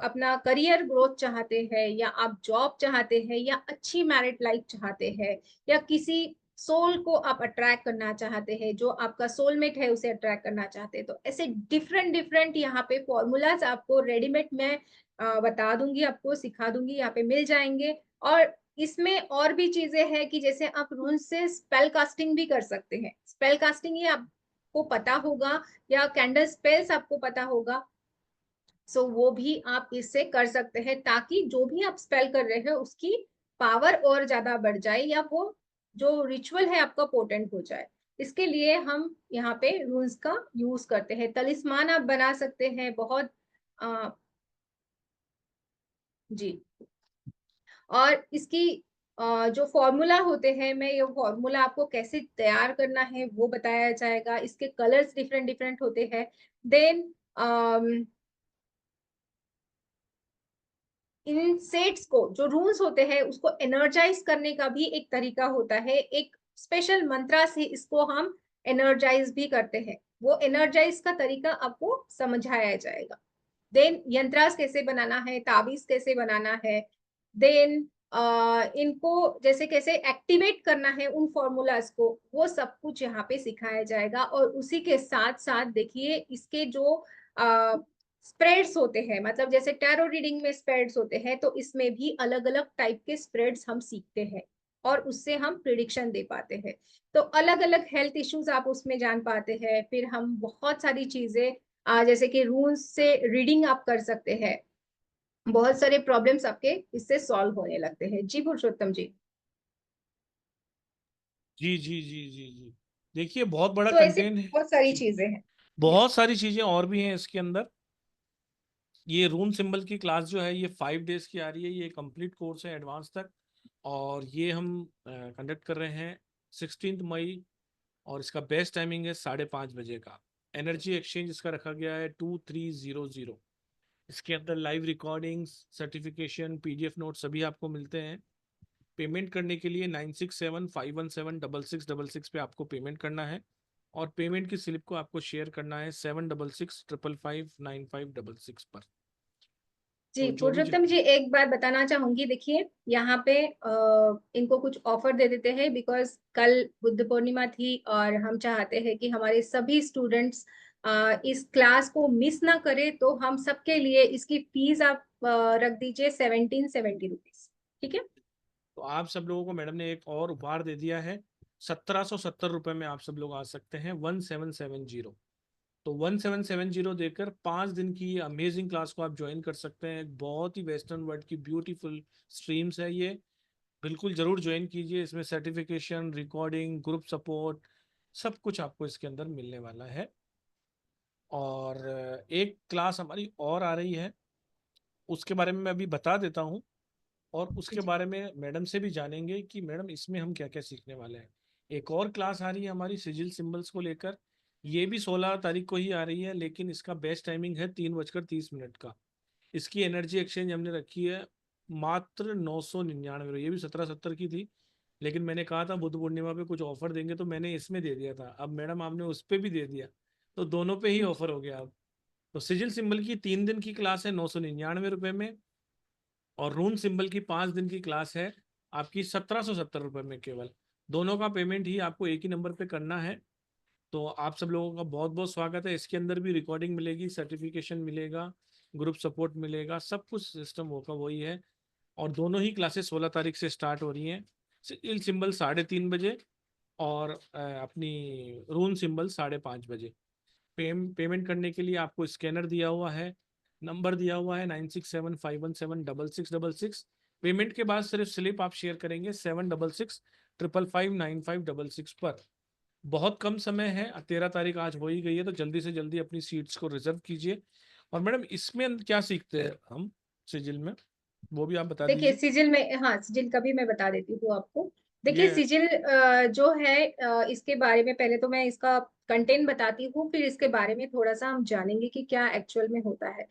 अपना करियर ग्रोथ चाहते हैं, या आप जॉब चाहते हैं, या अच्छी मैरिड लाइफ चाहते हैं, या किसी सोल को आप अट्रैक्ट करना चाहते हैं, जो आपका सोलमेट है उसे अट्रैक्ट करना चाहते हैं, तो ऐसे डिफरेंट डिफरेंट यहाँ पे फॉर्मूलाज आपको रेडीमेड मैं बता दूंगी, आपको सिखा दूंगी, यहाँ पे मिल जाएंगे। और इसमें और भी चीजें हैं कि जैसे आप रूल से स्पेल कास्टिंग भी कर सकते हैं। स्पेल कास्टिंग ये आपको पता होगा, या कैंडल स्पेल्स आपको पता होगा। सो वो भी आप इससे कर सकते हैं, ताकि जो भी आप स्पेल कर रहे हैं उसकी पावर और ज्यादा बढ़ जाए, या वो जो रिचुअल है आपका पोटेंट हो जाए। इसके लिए हम यहाँ पे रूल्स का यूज करते हैं। तलिस्मान आप बना सकते हैं बहुत जी। और इसकी जो फॉर्मूला होते हैं, मैं ये फॉर्मूला आपको कैसे तैयार करना है वो बताया जाएगा। इसके कलर्स डिफरेंट डिफरेंट होते हैं। देन इन सेट्स को जो रूल्स होते हैं उसको एनर्जाइज करने का भी एक तरीका होता है। एक स्पेशल मंत्रा से इसको हम एनर्जाइज भी करते हैं। वो एनर्जाइज का तरीका आपको समझाया जाएगा। देन यंत्रास कैसे बनाना है, ताबीज कैसे बनाना है। देन इनको जैसे कैसे एक्टिवेट करना है उन फॉर्मूलाज को, वो सब कुछ यहाँ पे सिखाया जाएगा। और उसी के साथ साथ देखिए इसके जो स्प्रेड्स होते हैं, मतलब जैसे टैरो रीडिंग में स्प्रेड्स होते हैं, तो इसमें भी अलग अलग टाइप के स्प्रेड्स हम सीखते हैं, और उससे हम प्रिडिक्शन दे पाते हैं। तो अलग अलग हेल्थ इश्यूज आप उसमें जान पाते हैं। फिर हम बहुत सारी चीजें जैसे कि रूल्स से रीडिंग आप कर सकते हैं। बहुत सारे प्रॉब्लम्स आपके इससे सॉल्व होने लगते हैं। जी पुरुषोत्तम जी। जी जी जी जी जी। देखिए बहुत बड़ा तो ऐसी कंटेंट है। बहुत सारी जी, चीजें हैं। यस। बहुत सारी चीजें और भी हैं इसके अंदर। ये रून सिंबल की क्लास जो है ये 5 डेज की आ रही है, ये कंप्लीट कोर्स है एडवांस तक। और ये हम कंडक्ट कर रहे हैं 16 मई। और इसका बेस्ट टाइमिंग है 5:30 बजे का। एनर्जी एक्सचेंज इसका रखा गया है 2300। इसके अंदर live recordings, certification, PDF note सभी आपको मिलते हैं। पेमेंट करने के लिए 9675176666 पे आपको पेमेंट करना है। और पेमेंट की स्लिप को आपको शेयर करना है 7665559566 पर। जी तो जो भी पुरुषोत्तम जी, एक बात बताना चाहूंगी। देखिए यहाँ पे इनको कुछ ऑफर दे देते हैं, बिकॉज कल बुद्ध पूर्णिमा थी, और हम चाहते हैं कि हमारे सभी स्टूडेंट्स इस क्लास को मिस ना करें। तो हम सबके लिए इसकी फीस आप रख दीजिए 1770 रुपीज। ठीक है। तो आप सब लोगों को मैडम ने एक और उपहार दे दिया है। 1770 रुपये में आप सब लोग आ सकते हैं 1770। तो 1770 देकर 5 दिन की ये अमेजिंग क्लास को आप ज्वाइन कर सकते हैं। एक बहुत ही वेस्टर्न वर्ल्ड की ब्यूटीफुल स्ट्रीम्स है ये। बिल्कुल जरूर ज्वाइन कीजिए। इसमें सर्टिफिकेशन, रिकॉर्डिंग, ग्रुप सपोर्ट, सब कुछ आपको इसके अंदर मिलने वाला है। और एक क्लास हमारी और आ रही है, उसके बारे में मैं अभी बता देता हूँ। और उसके जी बारे में मैडम से भी जानेंगे कि मैडम इसमें हम क्या क्या सीखने वाले हैं। एक और क्लास आ रही है हमारी सिजिल सिंबल्स को लेकर। ये भी 16 तारीख को ही आ रही है, लेकिन इसका बेस्ट टाइमिंग है 3:30 का। इसकी एनर्जी एक्सचेंज हमने रखी है मात्र 999। ये भी 1770 की थी, लेकिन मैंने कहा था बुद्ध पूर्णिमा पे कुछ ऑफर देंगे, तो मैंने इसमें दे दिया था। अब मैडम आपने उस पे भी दे दिया, तो दोनों पे ही ऑफर हो गया अब। तो सिजिल सिंबल की 3 दिन की क्लास है 999 रुपये में, और रून सिंबल की 5 दिन की क्लास है आपकी 1770 रुपये में केवल। दोनों का पेमेंट ही आपको एक ही नंबर पे करना है। तो आप सब लोगों का बहुत बहुत स्वागत है। इसके अंदर भी रिकॉर्डिंग मिलेगी, सर्टिफिकेशन मिलेगा, ग्रुप सपोर्ट मिलेगा, सब कुछ सिस्टम होगा वही है। और दोनों ही क्लासेस 16 तारीख से स्टार्ट हो रही हैं। सिजिल सिंबल 3:30 बजे, और अपनी रून सिंबल 5:30 बजे। पेमेंट करने के लिए आपको स्कैनर दिया हुआ है, नंबर दिया हुआ है 9675176666। पेमेंट के बाद सिर्फ स्लिप आप शेयर करेंगे 7665559566 पर। बहुत कम समय है, 13 तारीख आज हो ही गई है, तो जल्दी से जल्दी अपनी सीट्स को रिजर्व कीजिए। और मैडम इसमें क्या सीखते हैं हम सिजिल में, वो भी आप बता देखिए दीजिए। सिजिल में, हाँ सिजिल का भी मैं बता देती हूँ आपको। देखिए ये सिजिल जो है इसके बारे में पहले तो मैं इसका कंटेंट बताती हूँ, फिर इसके बारे में थोड़ा सा हम जानेंगे कि क्या एक्चुअल में होता है।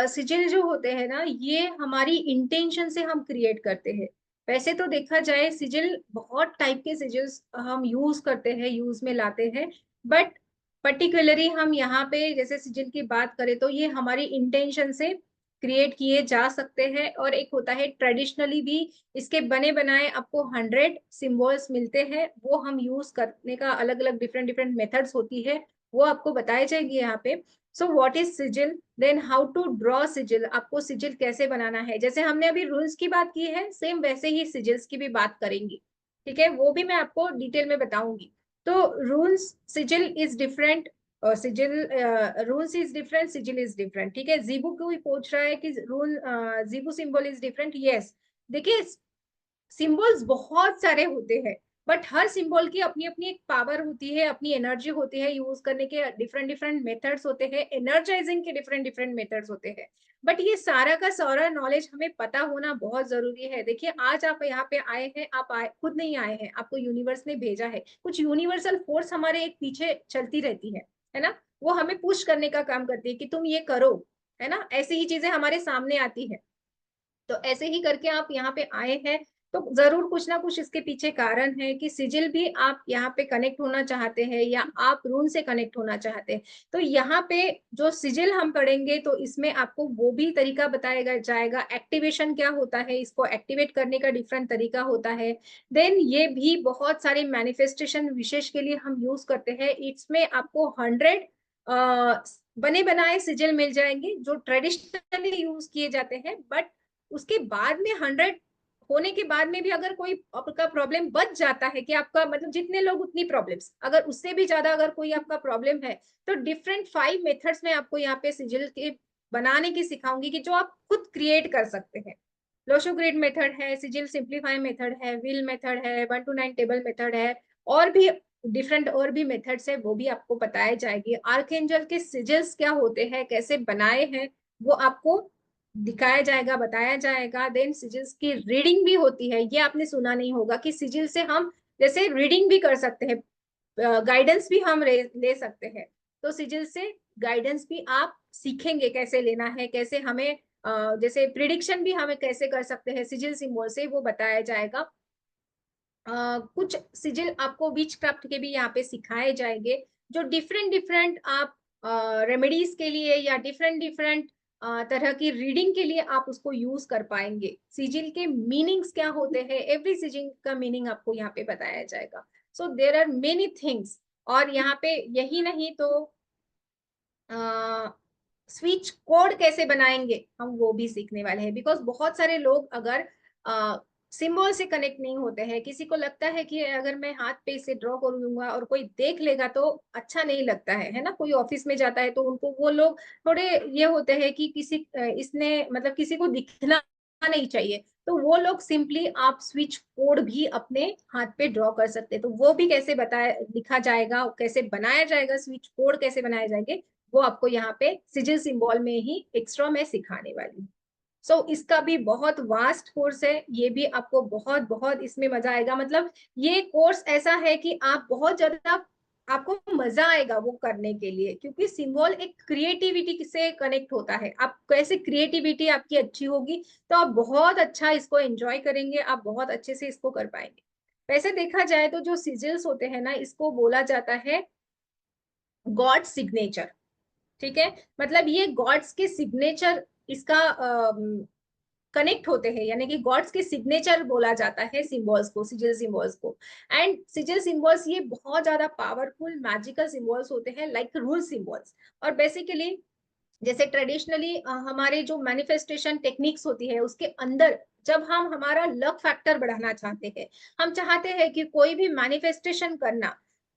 सिजिल जो होते हैं ना, ये हमारी इंटेंशन से हम क्रिएट करते हैं। वैसे तो देखा जाए सिजिल, बहुत टाइप के सिजिल्स हम यूज करते हैं, यूज में लाते हैं, बट पर्टिकुलरली हम यहाँ पे जैसे सिजिल की बात करें तो ये हमारी इंटेंशन से क्रिएट किए जा सकते हैं। और एक होता है ट्रेडिशनली भी, इसके बने बनाए आपको 100 सिंबल्स मिलते हैं, वो हम यूज करने का अलग अलग डिफरेंट डिफरेंट मेथड्स होती है, वो आपको बताई जाएगी यहाँ पे। So what is sigil, then how to draw sigil, आपको सिजिल कैसे बनाना है। जैसे हमने अभी रूल्स की बात की है, सेम वैसे ही सिजिल्स की भी बात करेंगी, ठीक है, वो भी मैं आपको डिटेल में बताऊंगी। तो रूल्स, सिजिल इज डिफरेंट, और sigil rules is different, sigil is different, ठीक है। जीबू कोई पूछ रहा है कि rule Jibu symbol is different, yes. देखिए सिंबल्स बहुत सारे होते हैं, बट हर सिंबल की अपनी अपनी एक पावर होती है, अपनी एनर्जी होती है, यूज करने के डिफरेंट डिफरेंट मेथड्स होते हैं, एनर्जाइजिंग के डिफरेंट डिफरेंट मेथड्स होते हैं। बट ये सारा का सारा नॉलेज हमें पता होना बहुत जरूरी है। देखिए आज आप यहाँ पे आए हैं, आप खुद नहीं आए हैं, आपको यूनिवर्स ने भेजा है, कुछ यूनिवर्सल फोर्स हमारे एक पीछे चलती रहती है ना, वो हमें पुश करने का काम करती है कि तुम ये करो, है ना, ऐसी ही चीजें हमारे सामने आती है। तो ऐसे ही करके आप यहाँ पे आए हैं, तो जरूर कुछ ना कुछ इसके पीछे कारण है कि सिजिल भी आप यहाँ पे कनेक्ट होना चाहते हैं या आप रून से कनेक्ट होना चाहते हैं। तो यहाँ पे जो सिजिल हम पढ़ेंगे तो इसमें आपको वो भी तरीका बताया जाएगा, एक्टिवेशन क्या होता है, इसको एक्टिवेट करने का डिफरेंट तरीका होता है। देन ये भी बहुत सारे मैनिफेस्टेशन विशेष के लिए हम यूज करते हैं, इसमें आपको 100 बने बनाए सिजिल मिल जाएंगे जो ट्रेडिशनली यूज किए जाते हैं। बट उसके बाद में 100 होने के बाद में भी अगर कोई आपका प्रॉब्लम बच जाता है, कि आपका मतलब जितने लोग उतनी प्रॉब्लम्स, अगर उससे भी ज्यादा अगर कोई आपका प्रॉब्लम है, तो डिफरेंट 5 मेथड्स में आपको यहाँ पे सिजिल के बनाने की सिखाऊंगी कि जो आप खुद क्रिएट कर सकते हैं। लोशो ग्रिड मेथड है, सिजिल सिंप्लीफाई मेथड है, व्हील मेथड है, 1 to 9 टेबल मेथड है, और भी डिफरेंट और भी मेथड्स है, वो भी आपको बताए जाएगी। आर्कएंजल के सिजिल्स क्या होते हैं, कैसे बनाए हैं, वो आपको दिखाया जाएगा, बताया जाएगा। देन सिजिल्स की रीडिंग भी होती है, ये आपने सुना नहीं होगा कि सिजिल से हम जैसे रीडिंग भी कर सकते हैं, गाइडेंस भी हम ले सकते हैं। तो सिजिल से गाइडेंस भी आप सीखेंगे कैसे लेना है, कैसे हमें जैसे प्रिडिक्शन भी हमें कैसे कर सकते हैं सिजिल सिंबल से, वो बताया जाएगा। कुछ सिजिल आपको विच क्राफ्ट के भी यहाँ पे सिखाए जाएंगे, जो डिफरेंट डिफरेंट आप रेमेडीज के लिए या डिफरेंट डिफरेंट तरह की रीडिंग के लिए आप उसको यूज कर पाएंगे। सिजिल के मीनिंग्स क्या होते हैं, एवरी सिजिल का मीनिंग आपको यहाँ पे बताया जाएगा। सो देर आर मेनी थिंग्स। और यहाँ पे यही नहीं तो स्विच कोड कैसे बनाएंगे हम, वो भी सीखने वाले हैं। बिकॉज बहुत सारे लोग अगर सिंबल से कनेक्ट नहीं होते हैं, किसी को लगता है कि अगर मैं हाथ पे इसे ड्रॉ कर दूंगा और कोई देख लेगा तो अच्छा नहीं लगता है ना। कोई ऑफिस में जाता है तो उनको वो लोग थोड़े ये होते हैं कि किसी इसने मतलब किसी को दिखना नहीं चाहिए, तो वो लोग सिंपली आप स्विच कोड भी अपने हाथ पे ड्रॉ कर सकते हैं। तो वो भी कैसे बताया लिखा जाएगा, कैसे बनाया जाएगा, स्विच कोड कैसे बनाए जाएंगे, वो आपको यहाँ पे सिजिल सिंबल में ही एक्स्ट्रा मैं सिखाने वाली हूँ। इसका भी बहुत वास्ट कोर्स है, ये भी आपको बहुत बहुत इसमें मजा आएगा। मतलब ये कोर्स ऐसा है कि आप बहुत ज्यादा आपको मजा आएगा वो करने के लिए, क्योंकि सिंबल एक क्रिएटिविटी से कनेक्ट होता है। आप कैसे क्रिएटिविटी आपकी अच्छी होगी तो आप बहुत अच्छा इसको एंजॉय करेंगे, आप बहुत अच्छे से इसको कर पाएंगे। वैसे देखा जाए तो जो सिजल्स होते हैं ना, इसको बोला जाता है गॉड सिग्नेचर। ठीक है, मतलब ये गॉड्स के सिग्नेचर इसका कनेक्ट होते हैं, यानी कि गॉड्स के सिग्नेचर बोला जाता है सिंबल्स को, सिजिल सिंबल्स को। एंड सिजिल सिंबल्स ये बहुत ज्यादा पावरफुल मैजिकल सिंबल्स होते हैं, लाइक रूल सिंबल्स। और बेसिकली जैसे ट्रेडिशनली हमारे जो मैनिफेस्टेशन टेक्निक्स होती है उसके अंदर, जब हम हमारा लक फैक्टर बढ़ाना चाहते हैं, हम चाहते हैं कि कोई भी मैनिफेस्टेशन करना,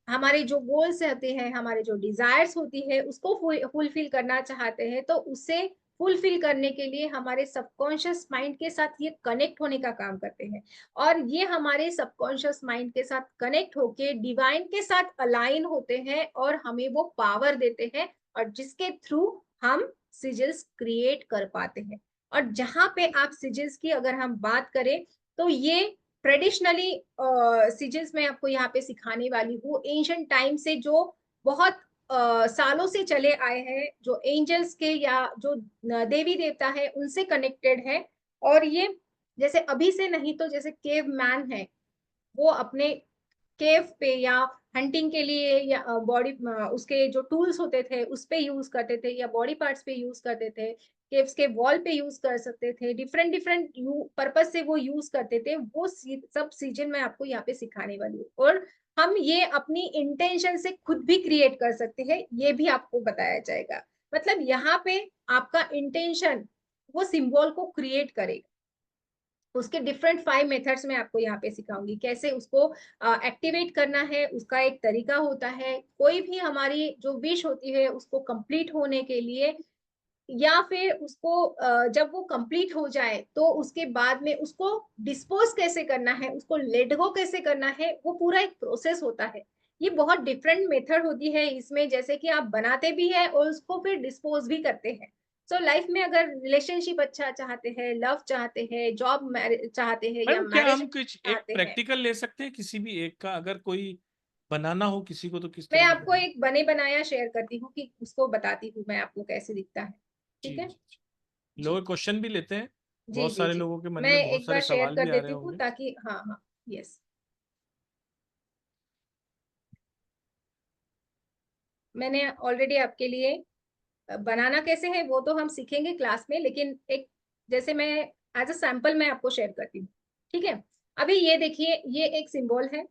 हमारे जो गोल्स होते हैं, हमारे जो डिजायर्स होती है उसको फुलफिल करना चाहते हैं, तो उसे फुलफिल करने के लिए हमारे सबकॉन्शियस माइंड के साथ ये कनेक्ट होने का काम करते हैं। और ये हमारे सबकॉन्शियस माइंड के साथ कनेक्ट होके डिवाइन के साथ अलाइन होते हैं और हमें वो पावर देते हैं, और जिसके थ्रू हम सिजिल्स क्रिएट कर पाते हैं। और जहां पे आप सिजिल्स की अगर हम बात करें, तो ये ट्रेडिशनली सिजिल्स में आपको यहाँ पे सिखाने वाली हूँ, एंशिएंट टाइम से जो बहुत सालों से चले आए हैं, जो एंजल्स के या जो देवी देवता है उनसे कनेक्टेड है। और ये जैसे अभी से नहीं तो जैसे केव मैन है, वो अपने केव पे या हंटिंग के लिए या बॉडी उसके जो टूल्स होते थे उस पे यूज करते थे, या बॉडी पार्ट्स पे यूज करते थे, केव्स के वॉल पे यूज कर सकते थे, डिफरेंट डिफरेंट पर्पज से वो यूज करते थे। वो सब सीजन में आपको यहाँ पे सिखाने वाली हूँ। और हम ये अपनी इंटेंशन से खुद भी क्रिएट कर सकते हैं, ये भी आपको बताया जाएगा। मतलब यहाँ पे आपका इंटेंशन वो सिंबल को क्रिएट करेगा। उसके डिफरेंट 5 मेथड्स में आपको यहाँ पे सिखाऊंगी, कैसे उसको एक्टिवेट करना है, उसका एक तरीका होता है। कोई भी हमारी जो विश होती है उसको कंप्लीट होने के लिए, या फिर उसको जब वो कंप्लीट हो जाए तो उसके बाद में उसको डिस्पोज कैसे करना है, उसको लेट गो कैसे करना है, वो पूरा एक प्रोसेस होता है। ये बहुत डिफरेंट मेथड होती है इसमें, जैसे कि आप बनाते भी है और उसको फिर डिस्पोज भी करते हैं। सो लाइफ में अगर रिलेशनशिप अच्छा चाहते हैं, लव चाहते हैं, जॉब चाहते हैं, या मैम क्या मैरिज हम कुछ एक चाहते हैं। प्रैक्टिकल ले सकते हैं किसी भी एक का, अगर कोई बनाना हो किसी को तो किस मैं तरह से आपको बनाए? एक बने बनाया शेयर करती हूँ, कि उसको बताती हूँ मैं आपको कैसे दिखता है। जी ठीक है जी जी। जी। लोग क्वेश्चन भी लेते हैं, जी बहुत जी सारे जी। लोगों के मन मैं में बहुत एक बार सारे शेयर सवाल कर भी आ रहे देती हूँ होंगे। ताकि, हाँ हाँ, यस। मैंने ऑलरेडी आपके लिए बनाना कैसे है वो तो हम सीखेंगे क्लास में, लेकिन एक जैसे मैं एज अ सैंपल मैं आपको शेयर करती हूँ। ठीक है, अभी ये देखिए, ये एक सिंबल है,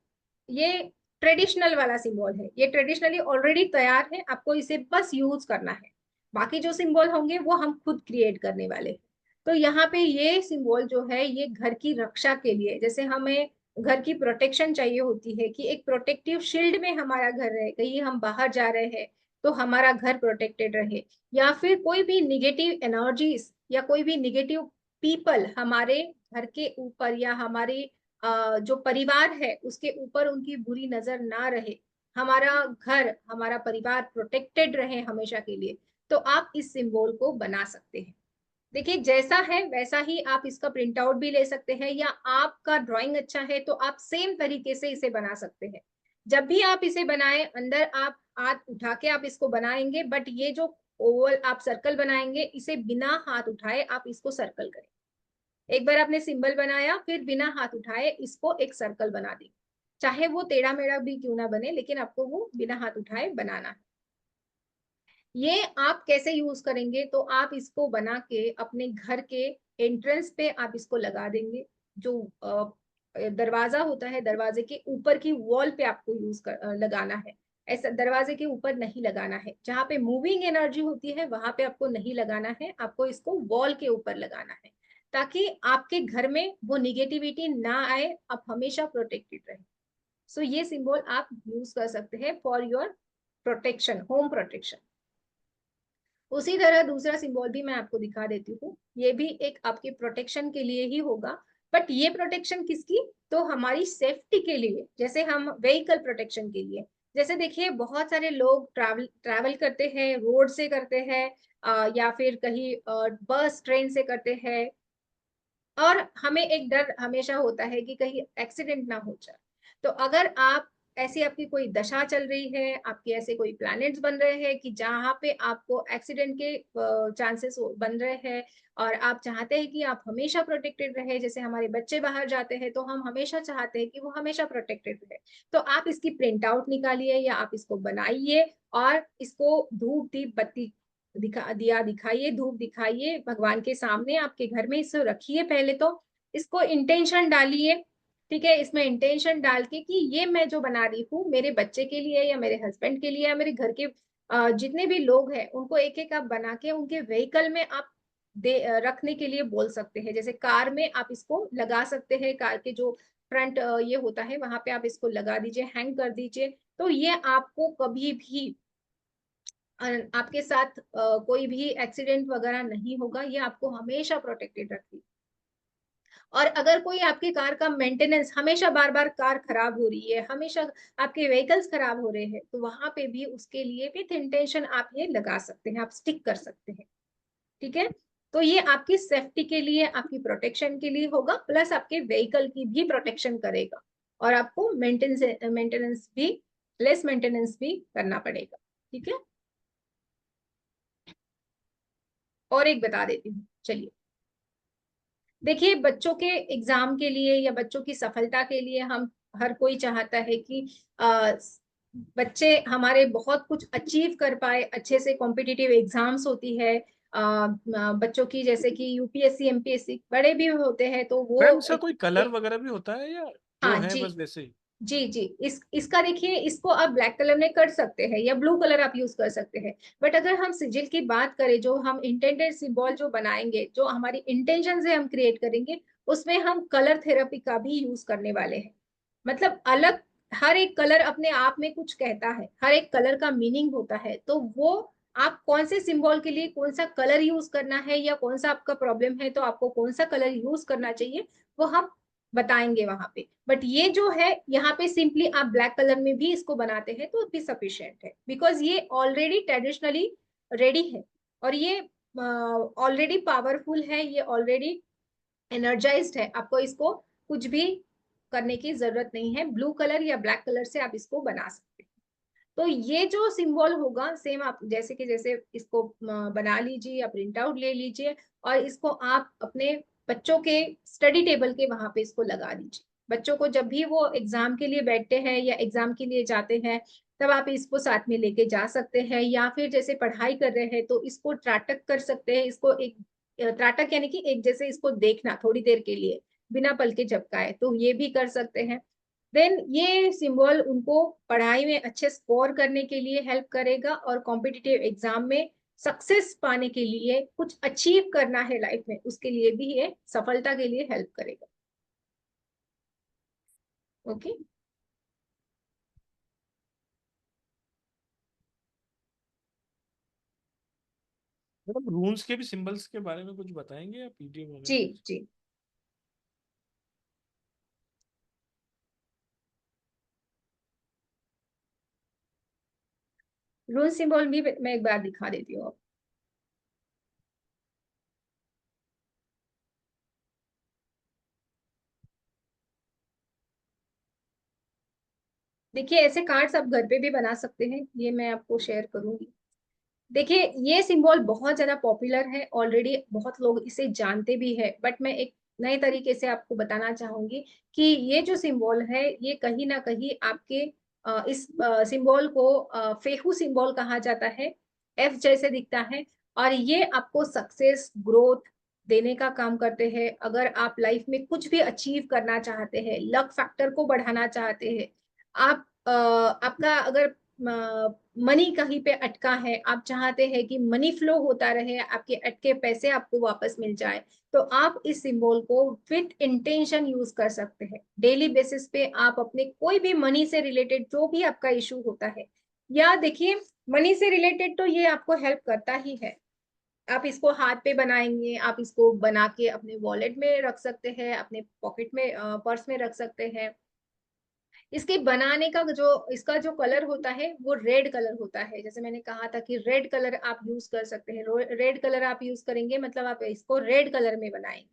ये ट्रेडिशनल वाला सिंबल है, ये ट्रेडिशनली ऑलरेडी तैयार है, आपको इसे बस यूज करना है। बाकी जो सिंबल होंगे वो हम खुद क्रिएट करने वाले हैं। तो यहाँ पे ये सिंबल जो है ये घर की रक्षा के लिए, जैसे हमें घर की प्रोटेक्शन चाहिए होती है, कि एक प्रोटेक्टिव शील्ड में हमारा घर रहे, कहीं हम बाहर जा रहे हैं तो हमारा घर प्रोटेक्टेड रहे, या फिर कोई भी निगेटिव एनर्जीज या कोई भी निगेटिव पीपल हमारे घर के ऊपर या हमारे जो परिवार है उसके ऊपर उनकी बुरी नजर ना रहे, हमारा घर हमारा परिवार प्रोटेक्टेड रहे हमेशा के लिए, तो आप इस सिंबल को बना सकते हैं। देखिए जैसा है वैसा ही आप इसका प्रिंट आउट भी ले सकते हैं, या आपका ड्राइंग अच्छा है तो आप सेम तरीके से इसे बना सकते हैं। जब भी आप इसे बनाएं, अंदर आप हाथ उठा के आप इसको बनाएंगे, बट ये जो ओवल आप सर्कल बनाएंगे इसे बिना हाथ उठाए आप इसको सर्कल करें। एक बार आपने सिंबल बनाया, फिर बिना हाथ उठाए इसको एक सर्कल बना दें, चाहे वो टेढ़ा मेढ़ा भी क्यों ना बने, लेकिन आपको वो बिना हाथ उठाए बनाना है। ये आप कैसे यूज करेंगे, तो आप इसको बना के अपने घर के एंट्रेंस पे आप इसको लगा देंगे। जो दरवाजा होता है, दरवाजे के ऊपर की वॉल पे आपको लगाना है। ऐसा दरवाजे के ऊपर नहीं लगाना है, जहाँ पे मूविंग एनर्जी होती है वहां पे आपको नहीं लगाना है, आपको इसको वॉल के ऊपर लगाना है, ताकि आपके घर में वो निगेटिविटी ना आए, आप हमेशा प्रोटेक्टेड रहे। सो ये सिंबल आप यूज कर सकते हैं for your protection, home protection. उसी तरह दूसरा सिंबल भी मैं आपको दिखा देती हूँ, ये भी एक आपके प्रोटेक्शन के लिए ही होगा। बट ये प्रोटेक्शन किसकी, तो हमारी सेफ्टी के लिए, जैसे हम व्हीकल प्रोटेक्शन के लिए। जैसे देखिए बहुत सारे लोग ट्रैवल करते हैं, रोड से करते हैं, या फिर कहीं बस ट्रेन से करते हैं, और हमें एक डर हमेशा होता है कि कहीं एक्सीडेंट ना हो जाए। तो अगर आप ऐसी आपकी कोई दशा चल रही है, आपके ऐसे कोई प्लैनेट्स बन रहे हैं कि जहाँ पे आपको एक्सीडेंट के चांसेस बन रहे हैं, और आप चाहते हैं कि आप हमेशा प्रोटेक्टेड रहे, जैसे हमारे बच्चे बाहर जाते हैं तो हम हमेशा चाहते हैं कि वो हमेशा प्रोटेक्टेड रहे, तो आप इसकी प्रिंट आउट निकालिए या आप इसको बनाइए और इसको धूप दीप बत्ती दिया दिखाइए, धूप दिखाइए भगवान के सामने, आपके घर में इसको रखिए। पहले तो इसको इंटेंशन डालिए, ठीक है, इसमें इंटेंशन डाल के कि ये मैं जो बना रही हूँ मेरे बच्चे के लिए या मेरे हस्बैंड के लिए या मेरे घर के जितने भी लोग हैं उनको एक एक आप बना के उनके व्हीकल में आप रखने के लिए बोल सकते हैं। जैसे कार में आप इसको लगा सकते हैं, कार के जो फ्रंट ये होता है वहां पे आप इसको लगा दीजिए, हैंग कर दीजिए, तो ये आपको कभी भी आपके साथ कोई भी एक्सीडेंट वगैरह नहीं होगा, ये आपको हमेशा प्रोटेक्टेड रखेगी। और अगर कोई आपकी कार का मेंटेनेंस, हमेशा बार बार कार खराब हो रही है, हमेशा आपके व्हीकल्स खराब हो रहे हैं, तो वहां पे भी उसके लिए विथ इंटेंशन आप ये लगा सकते हैं, आप स्टिक कर सकते हैं, ठीक है। तो ये आपकी सेफ्टी के लिए, आपकी प्रोटेक्शन के लिए होगा, प्लस आपके व्हीकल की भी प्रोटेक्शन करेगा, और आपको मेंटेनेंस भी, लेस मेंटेनेंस भी करना पड़ेगा, ठीक है। और एक बता देती हूँ, चलिए देखिए, बच्चों के एग्जाम के लिए या बच्चों की सफलता के लिए हम हर कोई चाहता है कि बच्चे हमारे बहुत कुछ अचीव कर पाए, अच्छे से कॉम्पिटिटिव एग्जाम्स होती है बच्चों की, जैसे कि यूपीएससी एमपीएससी बड़े भी होते हैं, तो वो मैम इसका कोई कलर वगैरह भी होता है या जो हाँ है जी, बस वैसे ही? जी जी, इसका देखिए, इसको आप ब्लैक कलर में कर सकते हैं या ब्लू कलर आप यूज कर सकते हैं, बट अगर हम सिजिल की बात करें, जो हम इंटेंडेड सिंबल जो बनाएंगे, जो हमारी इंटेंशन से हम क्रिएट करेंगे, उसमें हम कलर थेरेपी का भी यूज करने वाले हैं। मतलब अलग, हर एक कलर अपने आप में कुछ कहता है, हर एक कलर का मीनिंग होता है, तो वो आप कौन से सिंबल के लिए कौन सा कलर यूज करना है या कौन सा आपका प्रॉब्लम है तो आपको कौन सा कलर यूज करना चाहिए, वो हम बताएंगे वहां पे। बट ये जो है यहाँ पे सिंपली आप ब्लैक कलर में भी इसको बनाते हैं तो भी सफिशियंट है, बिकॉज ये ऑलरेडी ट्रेडिशनली रेडी है, और ये ऑलरेडी पावरफुल है, ये ऑलरेडी एनर्जाइज्ड है, आपको इसको कुछ भी करने की जरूरत नहीं है, ब्लू कलर या ब्लैक कलर से आप इसको बना सकते हैं। तो ये जो सिंबल होगा सेम, आप जैसे कि जैसे इसको बना लीजिए या प्रिंट आउट ले लीजिए, और इसको आप अपने बच्चों के स्टडी टेबल के वहां पे इसको लगा दीजिए। बच्चों को जब भी वो एग्जाम के लिए बैठते हैं या एग्जाम के लिए जाते हैं, तब आप इसको साथ में लेके जा सकते हैं, या फिर जैसे पढ़ाई कर रहे हैं तो इसको त्राटक कर सकते हैं, इसको एक त्राटक यानी कि एक जैसे इसको देखना थोड़ी देर के लिए बिना पल के झपकाए, तो ये भी कर सकते हैं। देन ये सिंबल उनको पढ़ाई में अच्छे स्कोर करने के लिए हेल्प करेगा, और कॉम्पिटिटिव एग्जाम में सक्सेस पाने के लिए, कुछ अचीव करना है लाइफ में, उसके लिए भी ये सफलता के लिए हेल्प करेगा। ओके, मतलब रून्स के भी सिंबल्स के बारे में कुछ बताएंगे या पीडीएफ जी वगैरह कुछ? जी, रूल सिंबल भी मैं एक बार दिखा देती हूँ। देखिए, ऐसे कार्ड्स आप घर पे भी बना सकते हैं, ये मैं आपको शेयर करूंगी। देखिए, ये सिंबल बहुत ज्यादा पॉपुलर है, ऑलरेडी बहुत लोग इसे जानते भी है, बट मैं एक नए तरीके से आपको बताना चाहूंगी कि ये जो सिंबल है, ये कहीं ना कहीं आपके इस सिंबल को फेहू सिंबल कहा जाता है, एफ जैसे दिखता है, और ये आपको सक्सेस ग्रोथ देने का काम करते हैं। अगर आप लाइफ में कुछ भी अचीव करना चाहते हैं, लक फैक्टर को बढ़ाना चाहते हैं, आप आपका अगर मनी कहीं पे अटका है, आप चाहते हैं कि मनी फ्लो होता रहे, आपके अटके पैसे आपको वापस मिल जाए, तो आप इस सिंबल को विथ इंटेंशन यूज कर सकते हैं। डेली बेसिस पे आप अपने कोई भी मनी से रिलेटेड जो भी आपका इशू होता है, या देखिए, मनी से रिलेटेड तो ये आपको हेल्प करता ही है, आप इसको हाथ पे बनाएंगे, आप इसको बना के अपने वॉलेट में रख सकते हैं, अपने पॉकेट में पर्स में रख सकते हैं। इसके बनाने का जो, इसका जो कलर होता है वो रेड कलर होता है, जैसे मैंने कहा था कि रेड कलर आप यूज कर सकते हैं, रेड कलर आप यूज करेंगे मतलब आप इसको रेड कलर में बनाएंगे,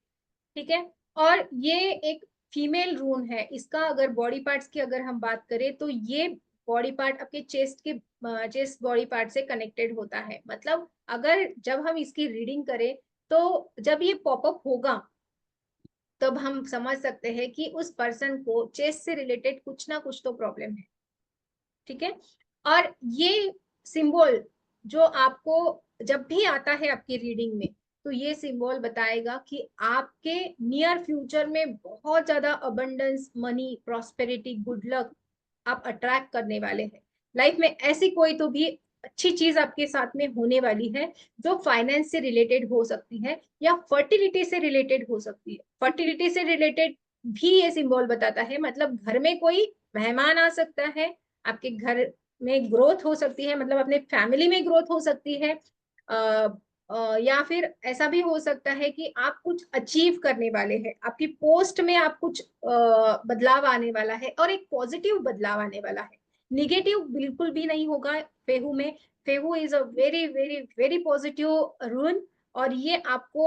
ठीक है। और ये एक फीमेल रून है, इसका अगर बॉडी पार्ट्स की अगर हम बात करें तो ये बॉडी पार्ट आपके चेस्ट बॉडी पार्ट से कनेक्टेड होता है। मतलब अगर जब हम इसकी रीडिंग करें तो जब ये पॉपअप होगा तब हम समझ सकते हैं कि उस पर्सन को चेस्ट से रिलेटेड कुछ ना कुछ तो प्रॉब्लम है। ठीक है, और ये सिंबल जो आपको जब भी आता है आपकी रीडिंग में, तो ये सिंबल बताएगा कि आपके नियर फ्यूचर में बहुत ज्यादा abundance, money, prosperity, good luck आप अट्रैक्ट करने वाले हैं। लाइफ में ऐसी कोई तो भी अच्छी चीज आपके साथ में होने वाली है जो फाइनेंस से रिलेटेड हो सकती है या फर्टिलिटी से रिलेटेड हो सकती है। फर्टिलिटी से रिलेटेड भी ये सिंबल बताता है, मतलब घर में कोई मेहमान आ सकता है, आपके घर में ग्रोथ हो सकती है, मतलब अपने फैमिली में ग्रोथ हो सकती है, या फिर ऐसा भी हो सकता है कि आप कुछ अचीव करने वाले हैं, आपकी पोस्ट में आप कुछ बदलाव आने वाला है और एक पॉजिटिव बदलाव आने वाला है। निगेटिव बिल्कुल भी नहीं होगा फेहू में। Fehu is a very very very positive rune और ये आपको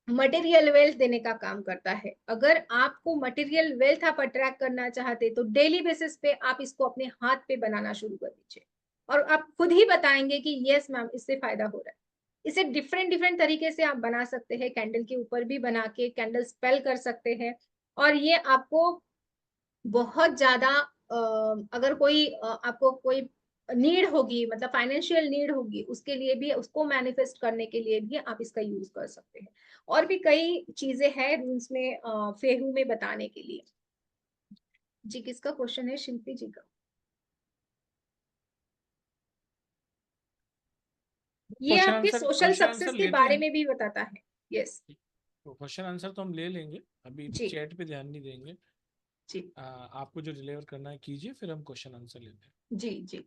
मटेरियल वेल्थ देने का काम करता है। अगर आपको मटेरियल वेल्थ आप अट्रैक्ट करना चाहते तो डेली बेसिस पे आप इसको अपने हाथ पे बनाना शुरू कर दीजिए और आप खुद ही बताएंगे कि यस मैम इससे फायदा हो रहा है। इसे डिफरेंट डिफरेंट तरीके से आप बना सकते हैं, कैंडल के ऊपर भी बना के कैंडल स्पेल कर सकते हैं। और ये आपको बहुत ज्यादा अगर कोई आपको कोई नीड होगी, मतलब फाइनेंशियल नीड होगी, उसके लिए भी, उसको मैनिफेस्ट करने के लिए भी आप इसका यूज कर सकते हैं। और भी कई चीजें हैं रूल्स में फेहू में बताने के लिए। जी किसका क्वेश्चन है? शिल्पी जी का। ये आपके सोशल क्वेश्चन सक्सेस आंसर के लेते बारे हैं। में भी बताता है। यस तो क्वेश्चन आंसर तो हम ले लेंगे, अभी जी चैट पे ध्यान नहीं देंगे। जी आपको जो डिलीवर करना है कीजिए, फिर हम क्वेश्चन आंसर लेते हैं। जी जी।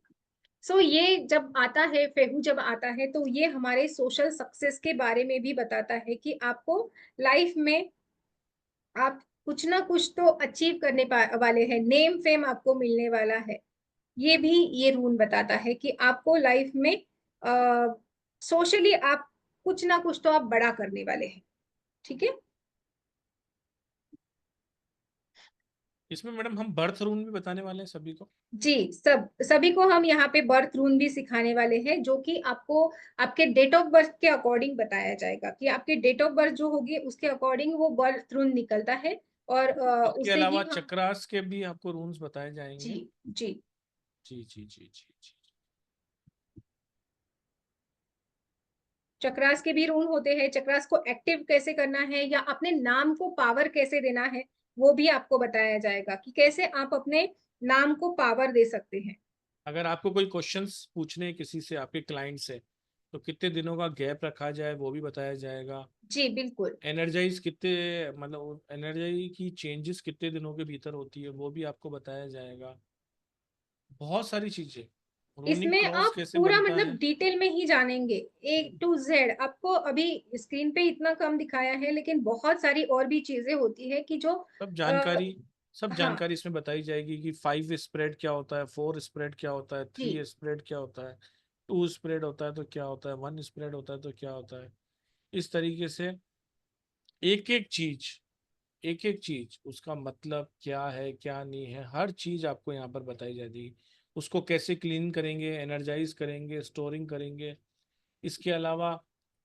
सो ये जब आता है, फेहू जब आता है तो ये हमारे सोशल सक्सेस के बारे में भी बताता है कि आपको लाइफ में आप कुछ ना कुछ तो अचीव करने वाले हैं, नेम फेम आपको मिलने वाला है। ये भी ये रूल बताता है कि आपको लाइफ में सोशली आप कुछ ना कुछ तो आप बड़ा करने वाले हैं। ठीक है, इसमें मैडम हम बर्थ रूल भी बताने वाले हैं सभी को। जी सभी को हम यहाँ पे बर्थ रून भी सिखाने वाले हैं, जो कि आपको आपके डेट ऑफ बर्थ के अकॉर्डिंग बताया जाएगा कि आपके डेट ऑफ बर्थ जो होगी उसके अकॉर्डिंग वो बर्थ रून निकलता है। और इसके उसे ही अलावा हम चक्रास के भी आपको रूल्स बताए जी जाएंगे। जी जी जी जी जी जी। चक्रास के भी रून होते हैं। चक्रास को एक्टिव कैसे करना है या अपने नाम को पावर कैसे देना है वो भी आपको बताया जाएगा कि कैसे आप अपने नाम को पावर दे सकते हैं। अगर आपको कोई क्वेश्चंस पूछने हैं किसी से, आपके क्लाइंट से, तो कितने दिनों का गैप रखा जाए वो भी बताया जाएगा। जी बिल्कुल। एनर्जाइज कितने, मतलब एनर्जी की चेंजेस कितने दिनों के भीतर होती है वो भी आपको बताया जाएगा। बहुत सारी चीजें, रूनिक इसमें क्रॉस आप कैसे पूरा बनता मतलब है। डिटेल में ही जानेंगे, ए टू जेड। आपको अभी स्क्रीन पे इतना कम दिखाया है लेकिन बहुत सारी और भी चीजें होती है कि जो सब आ, जानकारी, सब हाँ जानकारी इसमें बताई जाएगी कि 5 स्प्रेड क्या होता है, 4 स्प्रेड क्या होता है, जी 3 स्प्रेड क्या होता है, 2 स्प्रेड होता है तो क्या होता है, 1 स्प्रेड होता है तो क्या होता है। इस तरीके से एक एक एक चीज उसका मतलब क्या है क्या नहीं है, हर चीज आपको यहाँ पर बताई जाएगी। उसको कैसे क्लीन करेंगे, एनर्जाइज करेंगे, स्टोरिंग करेंगे। इसके अलावा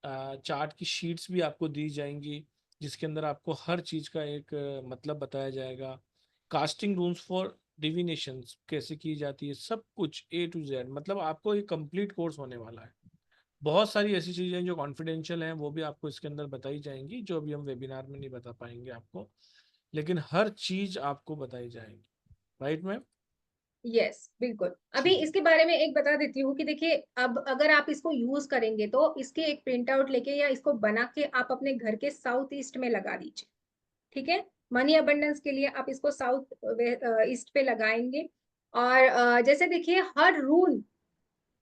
चार्ट की शीट्स भी आपको दी जाएंगी, जिसके अंदर आपको हर चीज का एक मतलब बताया जाएगा। कास्टिंग रूल्स फॉर डिविनेशंस कैसे की जाती है, सब कुछ ए टू जेड, मतलब आपको एक कंप्लीट कोर्स होने वाला है। बहुत सारी ऐसी चीजें जो कॉन्फिडेंशियल हैं वो भी आपको इसके अंदर बताई जाएंगी, जो अभी हम वेबिनार में नहीं बता पाएंगे आपको, लेकिन हर चीज आपको बताई जाएगी। Right ma'am? यस बिल्कुल। अभी ठीक है। इसके बारे में एक बता देती हूँ कि देखिए अब अगर आप इसको यूज करेंगे तो इसके एक प्रिंट आउट लेके या इसको बना के आप अपने घर के साउथ ईस्ट में लगा दीजिए। ठीक है, मनी अबंडेंस के लिए आप इसको साउथ ईस्ट पे लगाएंगे। और जैसे देखिए हर रूल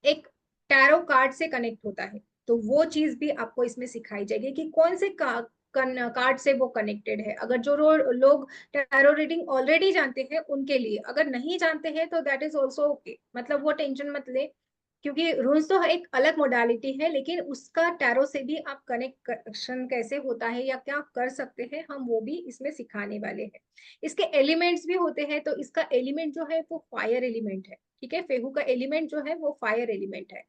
एक टैरो कार्ड से कनेक्ट होता है, तो वो चीज भी आपको इसमें सिखाई जाएगी कि कौन से कार्ड से वो कनेक्टेड है। अगर जो लोग टैरो रीडिंग ऑलरेडी जानते हैं उनके लिए, अगर नहीं जानते हैं तो दैट इज ऑल्सो ओके, मतलब वो टेंशन मत ले। क्योंकि रून्स तो एक अलग मोडालिटी है, लेकिन उसका टैरो से भी आप कनेक्शन कैसे होता है या क्या कर सकते हैं, हम वो भी इसमें सिखाने वाले हैं। इसके एलिमेंट्स भी होते हैं, तो इसका एलिमेंट जो है वो फायर एलिमेंट है, ठीक है। फेहू का एलिमेंट जो है वो फायर एलिमेंट है।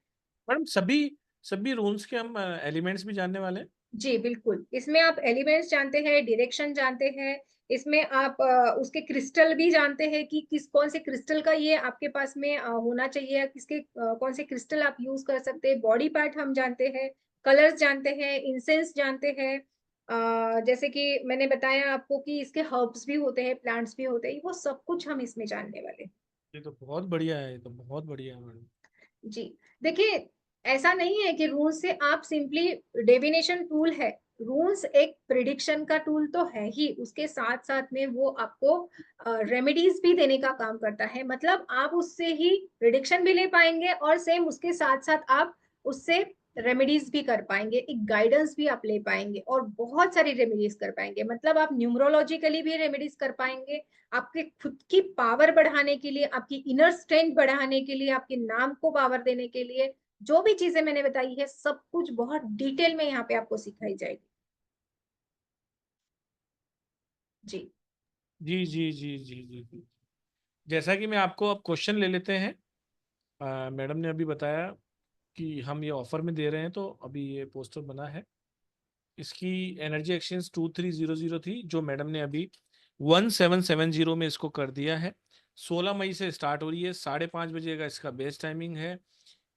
मैडम सभी सभी रून्स के हम एलिमेंट्स भी जानने वाले हैं। जी बिल्कुल, इसमें आप एलिमेंट्स जानते हैं, डायरेक्शन जानते हैं, इसमें आप उसके क्रिस्टल भी जानते हैं कि किस कौन से क्रिस्टल का ये आपके पास में होना चाहिए, किसके कौन से क्रिस्टल आप यूज कर सकते हैं। बॉडी पार्ट हम जानते हैं, कलर्स जानते हैं, इंसेंस जानते हैं। जैसे कि मैंने बताया आपको कि इसके हर्ब्स भी होते हैं, प्लांट्स भी होते हैं, वो सब कुछ हम इसमें जानने वाले हैं। ये तो बहुत बढ़िया है, ये तो बहुत बढ़िया है मैडम। जी देखिए, ऐसा नहीं है कि रून्स से आप सिंपली डिविनेशन टूल है। रून्स एक प्रिडिक्शन का टूल तो है ही, उसके साथ साथ में वो आपको रेमेडीज भी देने का काम करता है। मतलब आप उससे ही प्रिडिक्शन भी ले पाएंगे और सेम उसके साथ साथ आप उससे रेमेडीज भी कर पाएंगे, एक गाइडेंस भी आप ले पाएंगे और बहुत सारी रेमेडीज कर पाएंगे। मतलब आप न्यूमरोलॉजिकली भी रेमेडीज कर पाएंगे, आपके खुद की पावर बढ़ाने के लिए, आपकी इनर स्ट्रेंथ बढ़ाने के लिए, आपके नाम को पावर देने के लिए, जो भी चीजें मैंने बताई है सब कुछ बहुत डिटेल में यहाँ पे आपको सिखाई जाएगी। जी जी जी जी जी जी जी। जैसा कि मैं आपको अब क्वेश्चन ले लेते हैं। मैडम ने अभी बताया कि हम ये ऑफर में दे रहे हैं, तो अभी ये पोस्टर बना है। इसकी एनर्जी एक्सचेंज 2300 थी, जो मैडम ने अभी 1770 में इसको कर दिया है। 16 मई से स्टार्ट हो रही है, 5:30 बजे का इसका बेस्ट टाइमिंग है।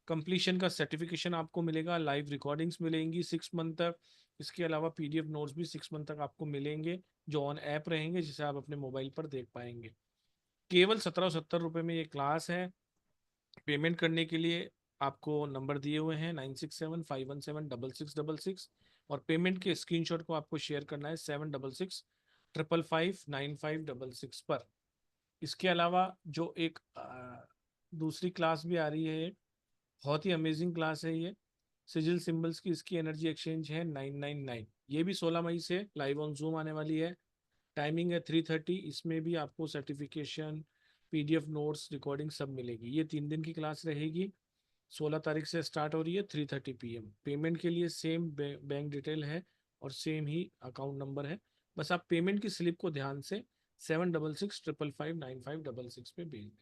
कंप्लीशन का सर्टिफिकेशन आपको मिलेगा, लाइव रिकॉर्डिंग्स मिलेंगी 6 मंथ तक। इसके अलावा पीडीएफ नोट्स भी 6 मंथ तक आपको मिलेंगे, जो ऑन ऐप रहेंगे, जिसे आप अपने मोबाइल पर देख पाएंगे। केवल 1770 में ये क्लास है। पेमेंट करने के लिए आपको नंबर दिए हुए हैं 9675176666, और पेमेंट के स्क्रीनशॉट को आपको शेयर करना है 7665559566 पर। इसके अलावा जो एक दूसरी क्लास भी आ रही है, बहुत ही अमेजिंग क्लास है ये, सिजिल सिंबल्स की। इसकी एनर्जी एक्सचेंज है 999। ये भी 16 मई से लाइव ऑन जूम आने वाली है। टाइमिंग है 3:30। इसमें भी आपको सर्टिफिकेशन, पीडीएफ नोट्स, रिकॉर्डिंग सब मिलेगी। ये 3 दिन की क्लास रहेगी। 16 तारीख से स्टार्ट हो रही है 3:30 PM। पेमेंट के लिए सेम बैंक डिटेल है और सेम ही अकाउंट नंबर है। बस आप पेमेंट की स्लिप को ध्यान से 7665559566 पे भेज दें।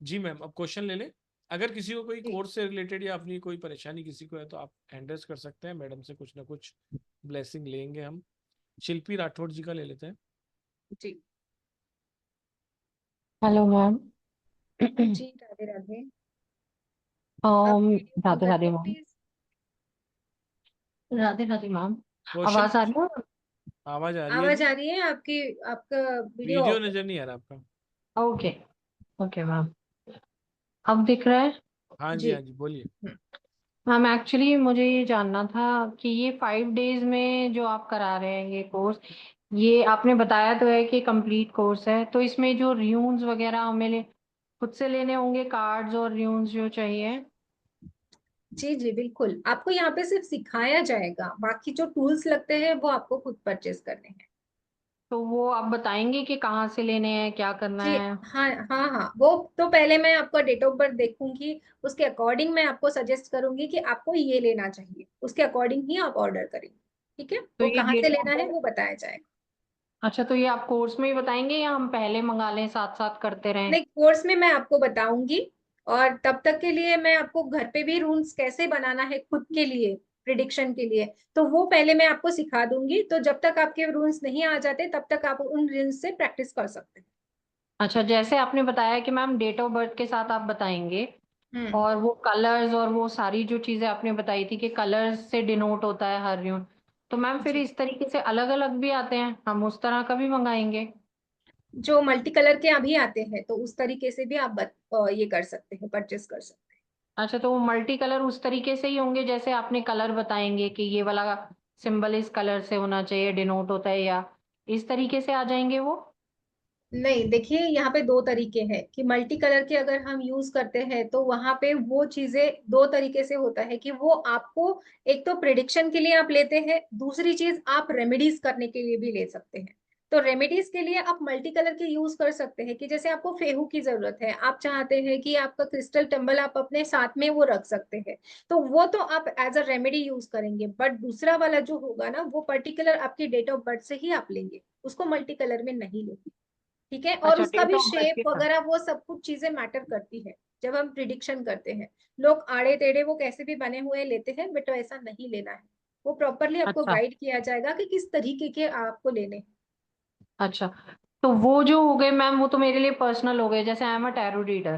जी मैम, अब क्वेश्चन ले लें। अगर किसी को कोई जी कोर्स से रिलेटेड या अपनी कोई परेशानी किसी को है, तो आप हैंडल्स कर सकते हैं। मैडम से कुछ ना कुछ ब्लेसिंग लेंगे हम। शिल्पी राठौड़ जी का ले लेते हैं। जी हेलो मैम। जी राधे राधे। आप um, video on Radhe Radhe करिए ma'am. Please. Radhe Radhe ma'am. Question, आवाज आ रही है? आवाज आ रही है आवाज जी। आ रही है आपकी, आपका वीडियो वीडियो ऑफ है। नजर नहीं आ रहा आपका। ओके। ओके मैम, अब दिख रहा है? हाँ जी, जी हाँ जी, बोलिए। मैम एक्चुअली मुझे ये जानना था कि ये 5 डेज में जो आप करा रहे हैं ये कोर्स, ये आपने बताया तो है कि कंप्लीट कोर्स है, तो इसमें जो र्यून्स वगैरह हमें खुद से लेने होंगे, कार्ड्स और र्यून्स जो चाहिए? जी जी बिल्कुल, आपको यहाँ पे सिर्फ सिखाया जाएगा, बाकी जो टूल्स लगते हैं वो आपको खुद परचेज करने हैं। तो वो आप बताएंगे कि कहाँ से लेने हैं, क्या करना जी है? हाँ हाँ हाँ, वो तो पहले मैं आपका डेट ऑफ बर्थ देखूंगी, उसके अकॉर्डिंग मैं आपको सजेस्ट करूंगी कि आपको ये लेना चाहिए, उसके अकॉर्डिंग ही आप ऑर्डर करेंगे। ठीक है, तो वो ये कहाँ से डेट ऑफ लेना है बर्थ, वो बताया जाएगा। अच्छा तो ये आप कोर्स में ही बताएंगे या हम पहले मंगा लें, साथ साथ करते रहें? नहीं, कोर्स में मैं आपको बताऊंगी, और तब तक के लिए मैं आपको घर पे भी रूल्स कैसे बनाना है खुद के लिए, प्रिडिक्शन के लिए, तो वो पहले मैं आपको सिखा दूंगी। तो जब तक आपके रूल्स नहीं आ जाते तब तक आप उन रूल्स से प्रैक्टिस कर सकते हैं। अच्छा, जैसे आपने बताया कि मैम डेट ऑफ बर्थ के साथ आप बताएंगे, हम्म। और वो कलर्स और वो सारी जो चीजें आपने बताई थी कि कलर्स से डिनोट होता है हर यून, तो मैम फिर जी, इस तरीके से अलग अलग भी आते हैं, हम उस तरह का भी मंगाएंगे? जो मल्टी कलर के अभी आते हैं तो उस तरीके से भी आप ये कर सकते हैं, परचेस कर सकते हैं। अच्छा, तो वो मल्टी कलर उस तरीके से ही होंगे जैसे आपने कलर बताएंगे कि ये वाला सिंबल इस कलर से होना चाहिए, डिनोट होता है, या इस तरीके से आ जाएंगे वो? नहीं देखिए, यहाँ पे दो तरीके हैं कि मल्टी कलर के अगर हम यूज करते हैं तो वहां पे वो चीजें दो तरीके से होता है कि वो आपको, एक तो प्रिडिक्शन के लिए आप लेते हैं, दूसरी चीज आप रेमेडीज करने के लिए भी ले सकते हैं। तो रेमेडीज के लिए आप मल्टी कलर के यूज कर सकते हैं, कि जैसे आपको फेहू की जरूरत है, आप चाहते हैं कि आपका क्रिस्टल टंबल आप अपने साथ में वो रख सकते हैं, तो वो तो आप एज अ रेमेडी यूज करेंगे। बट दूसरा वाला जो होगा ना, वो पर्टिकुलर आपके डेट ऑफ बर्थ से ही आप लेंगे, उसको मल्टी कलर में नहीं लेंगे। ठीक है, और अच्छा, उसका डेट भी ऑफ बर्थ के शेप साथ। वगैरह वो सब कुछ चीजें मैटर करती है जब हम प्रिडिक्शन करते हैं। लोग आड़े टेढ़े वो कैसे भी बने हुए लेते हैं, बट ऐसा नहीं लेना है। वो प्रॉपरली आपको अच्छा गाइड किया जाएगा कि किस तरीके के आपको लेने हैं। अच्छा। तो वो जो हो गए मैम, वो तो मेरे लिए पर्सनल हो गए, जैसे I am a tarot reader.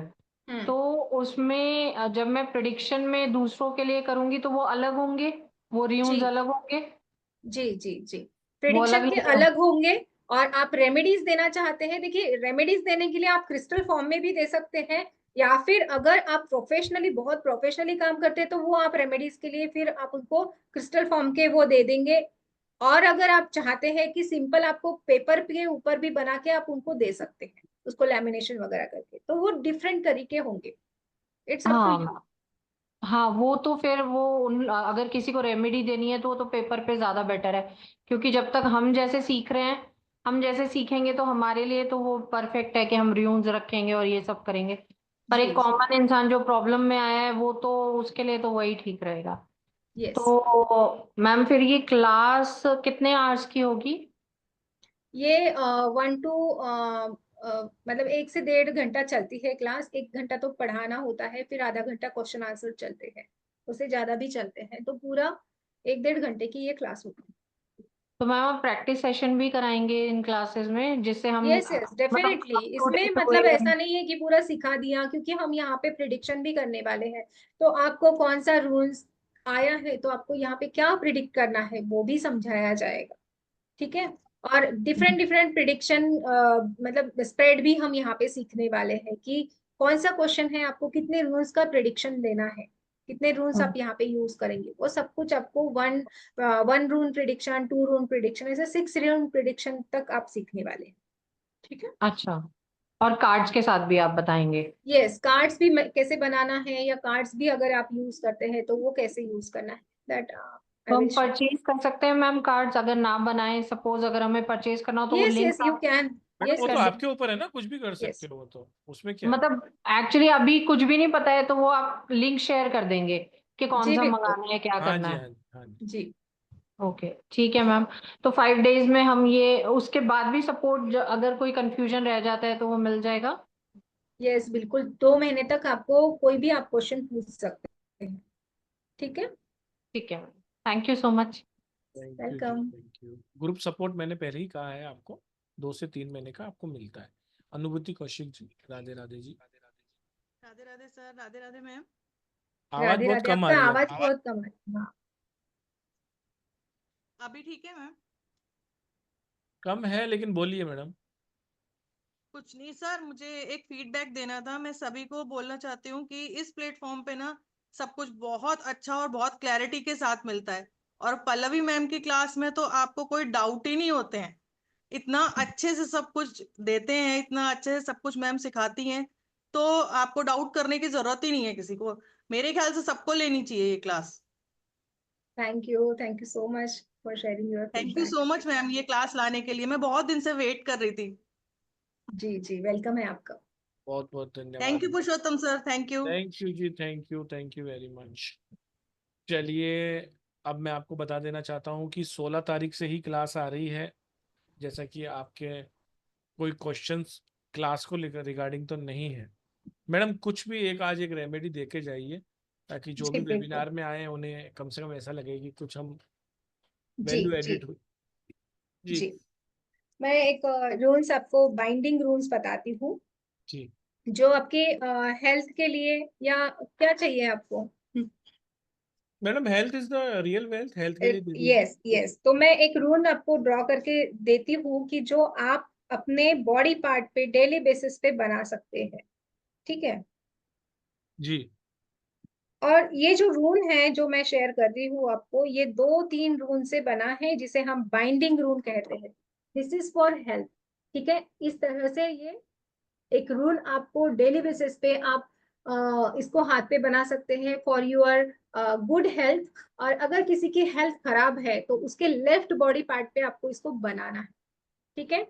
Hmm. तो उसमें जब मैं प्रिडिक्शन में दूसरों के लिए करूंगी तो वो अलग होंगे, वो रियून्स जी अलग होंगे, जी जी जी, वो अलग प्रिडिक्शन के लेने अलग होंगे। होंगे। और आप रेमेडीज देना चाहते हैं, देखिए रेमेडीज देने के लिए आप क्रिस्टल फॉर्म में भी दे सकते हैं, या फिर अगर आप प्रोफेशनली बहुत प्रोफेशनली काम करते हैं तो वो आप रेमेडीज के लिए फिर आप उनको क्रिस्टल फॉर्म के वो दे देंगे। और अगर आप चाहते हैं कि सिंपल आपको पेपर के ऊपर भी बना के आप उनको दे सकते हैं, उसको लैमिनेशन वगैरह करके, तो वो डिफरेंट तरीके होंगे। It's up to you. हाँ हाँ, वो तो फिर वो अगर किसी को रेमेडी देनी है तो वो तो पेपर पे ज्यादा बेटर है, क्योंकि जब तक हम जैसे सीख रहे हैं, हम जैसे सीखेंगे तो हमारे लिए तो वो परफेक्ट है कि हम रियून्स रखेंगे और ये सब करेंगे। पर जी एक जी। कॉमन इंसान जो प्रॉब्लम में आया है, वो तो उसके लिए तो वही ठीक रहेगा। यस। तो मैम फिर ये क्लास कितने आवर्स की होगी? ये 1 to मतलब 1 से 1.5 घंटा चलती है क्लास। 1 घंटा तो पढ़ाना होता है, फिर आधा घंटा क्वेश्चन आंसर चलते हैं, उससे ज्यादा भी चलते हैं, तो पूरा 1-1.5 घंटे की ये क्लास होती है। तो मैम आप प्रैक्टिस सेशन भी कराएंगे इन क्लासेस में, जिससे हम यस यस, मतलब डेफिनेटली। इसमें स्टूडेंट हुए। मतलब ऐसा नहीं है कि पूरा सिखा दिया, क्योंकि हम यहाँ पे प्रिडिक्शन भी करने वाले हैं। तो आपको कौन सा रूल्स आया है, तो आपको यहाँ पे क्या प्रिडिक्ट करना है वो भी समझाया जाएगा। ठीक है। और डिफरेंट डिफरेंट प्रिडिक्शन मतलब स्प्रेड भी हम यहाँ पे सीखने वाले हैं, कि कौन सा क्वेश्चन है, आपको कितने रूल्स का प्रिडिक्शन देना है, कितने रूल्स आप यहाँ पे यूज करेंगे, वो सब कुछ आपको one rule prediction, 2 rule prediction, ऐसे 6 रूल प्रिडिक्शन तक आप सीखने वाले हैं। ठीक है। अच्छा, और कार्ड्स के साथ भी आप बताएंगे? यस, कार्ड्स भी कैसे बनाना है, या कार्ड्स भी अगर आप यूज करते हैं तो वो कैसे यूज करना है, दैट आई तो हम विल शो। परचेज कर सकते हैं मैम कार्ड्स, अगर ना बनाए, सपोज अगर हमें परचेज करना हो तो वो यस लिंक यस, यू आप कैन। मैडम यस वो तो यस कर आपके ऊपर है ना, कुछ भी कर यस। सकते हो, वो तो उसमें क्या है। मतलब एक्चुअली अभी कुछ भी नहीं पता है तो वो आप लिंक शेयर कर देंगे कि कौन जी सा बिल्कुल। मंगाना है, क्या हाँ करना जी, है? हाँ जी, हाँ जी। जी। ओके, ठीक है मैम। तो 5 डेज में हम ये, उसके बाद भी सपोर्ट अगर कोई कंफ्यूजन रह जाता है तो वो मिल जाएगा? यस बिल्कुल, 2 महीने तक आपको कोई भी आप क्वेश्चन पूछ सकते हैं। ठीक है। ठीक है ma'am, thank you so much. Thank you जी, welcome. Thank you. Group support मैंने पहले ही कहा है आपको, 2 से 3 महीने का आपको मिलता है। अनुभूति कौशिक जी, राधे राधे जी। Radhe Radhe sir, Radhe Radhe ma'am. आवाज राधे बहुत राधे, कम आ आपका रही है आवाज आपकी। बहुत कम है। हाँ। अभी ठीक है मैम? कम है लेकिन बोलिए मैडम। कुछ नहीं सर, मुझे एक फीडबैक देना था। मैं सभी को बोलना चाहती हूँ कि इस प्लेटफॉर्म पे ना सब कुछ बहुत अच्छा और बहुत क्लैरिटी के साथ मिलता है। और पल्लवी मैम की क्लास में तो आपको कोई डाउट ही नहीं होते हैं। इतना अच्छे से सब कुछ देते हैं, इतना अच्छे से सब कुछ मैम सिखाती हैं, तो आपको डाउट करने की जरूरत ही नहीं है किसी को। मेरे ख्याल से सबको लेनी चाहिए ये class. Thank you so much for sharing your thank you feedback. So much ma'am, ये क्लास लाने के लिए मैं बहुत दिन से वेट कर रही थी। जी जी, वेलकम है आपका। बहुत बहुत थैंक धन्यवाद। You Purushottam sir, thank you. Thank you जी, थैंक यू वेरी मच। चलिए, अब मैं आपको बता देना चाहता हूँ कि 16 तारीख से ही क्लास आ रही है। जैसा कि आपके कोई क्वेश्चंस क्लास को लेकर रिगार्डिंग तो नहीं है मैडम, कुछ भी एक आज एक रेमेडी दे के जाइए, ताकि जो जी भी बिल्कुल। वेबिनार में आए उन्हें कम से कम ऐसा लगे कि कुछ हम जी वैल्यू जी एडिट हुई। जी। जी। मैं एक रूल्स आपको, बाइंडिंग रूल्स बताती हूँ, जी जो आपके हेल्थ के लिए, या क्या चाहिए आपको। Madam, health is the real wealth, health के लिए दे दीजिए। यस यस, तो मैं एक रूल आपको ड्रॉ करके देती हूँ, कि जो आप अपने बॉडी पार्ट पे डेली बेसिस पे बना सकते हैं। ठीक है। जी और ये जो रूल है जो मैं शेयर कर रही हूँ आपको, ये 2-3 रूल से बना है, जिसे हम बाइंडिंग रूल कहते हैं। This is for health. ठीक है। इस तरह से ये एक रूल आपको डेली बेसिस पे आप इसको हाथ पे बना सकते हैं, फॉर योर गुड हेल्थ। और अगर किसी की हेल्थ खराब है तो उसके लेफ्ट बॉडी पार्ट पे आपको इसको बनाना है। ठीक है,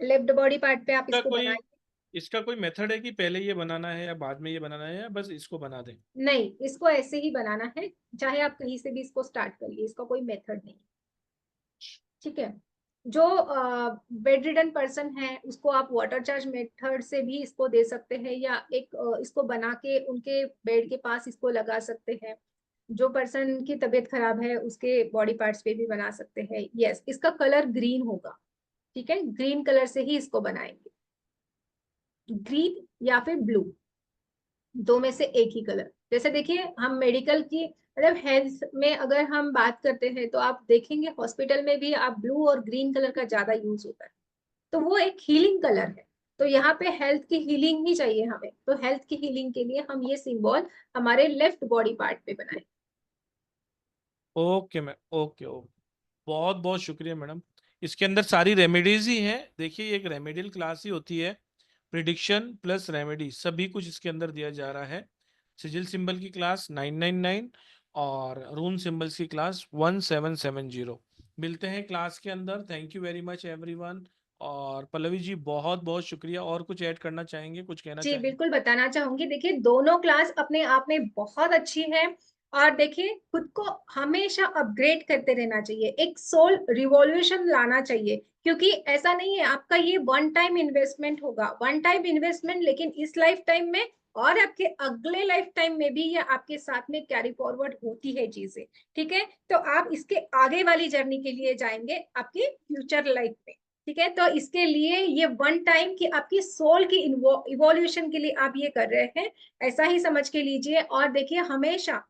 लेफ्ट बॉडी पार्ट पे आप इसका इसको कोई बनाइए। इसका कोई मेथड है कि पहले ये बनाना है या बाद में ये बनाना है, या बस इसको बना दें? नहीं, इसको ऐसे ही बनाना है, चाहे आप कहीं से भी इसको स्टार्ट करिए, इसका कोई मेथड नहीं। ठीक है, जो बेड रिडन पर्सन है उसको आप वाटर चार्ज मेथड से भी इसको दे सकते हैं, या एक इसको बना के उनके बेड के पास इसको लगा सकते हैं। जो पर्सन की तबीयत खराब है उसके बॉडी पार्ट्स पे भी बना सकते हैं। यस, इसका कलर ग्रीन होगा। ठीक है, ग्रीन कलर से ही इसको बनाएंगे, ग्रीन या फिर ब्लू, दो में से एक ही कलर। जैसे देखिए, हम मेडिकल की मतलब हेल्थ में अगर हम बात करते हैं तो आप देखेंगे हॉस्पिटल में भी आप ब्लू और ग्रीन कलर का ज्यादा यूज होता है, तो वो एक हीलिंग कलर है। तो यहाँ पे हेल्थ की हीलिंग ही चाहिए हमें, तो हेल्थ की हीलिंग के लिए हम ये सिंबल हमारे लेफ्ट बॉडी पार्ट पे बनाए। ओके मैम, ओके ओके, बहुत बहुत शुक्रिया मैडम। इसके अंदर सारी रेमेडीज ही हैं। देखिए, ये एक रेमेडियल क्लास ही होती है। प्रिडिक्शन प्लस रेमेडी सभी कुछ इसके अंदर दिया जा रहा है। सिजिल सिंबल की क्लास 999 और रून सिंबल्स की क्लास 1770। मिलते हैं क्लास के अंदर। Thank you very much everyone. और पल्लवी जी, बहुत बहुत शुक्रिया। और कुछ ऐड करना चाहेंगे, कुछ कहना जी चाहेंगे? बिल्कुल बताना चाहूंगी, देखिए दोनों क्लास अपने आप में बहुत अच्छी है। और देखिए, खुद को हमेशा अपग्रेड करते रहना चाहिए, एक सोल रिवॉल्यूशन लाना चाहिए, क्योंकि ऐसा नहीं है आपका ये वन टाइम इन्वेस्टमेंट होगा, वन टाइम इन्वेस्टमेंट, लेकिन इस लाइफ टाइम में और आपके अगले लाइफ टाइम में भी ये आपके साथ में कैरी फॉरवर्ड होती है चीजें। ठीक है, तो आप इसके आगे वाली जर्नी के लिए जाएंगे आपकी फ्यूचर लाइफ में। ठीक है, तो इसके लिए ये वन टाइम की आपकी सोल की इवोल्यूशन के लिए आप ये कर रहे हैं, ऐसा ही समझ के लीजिए। और देखिए, हमेशा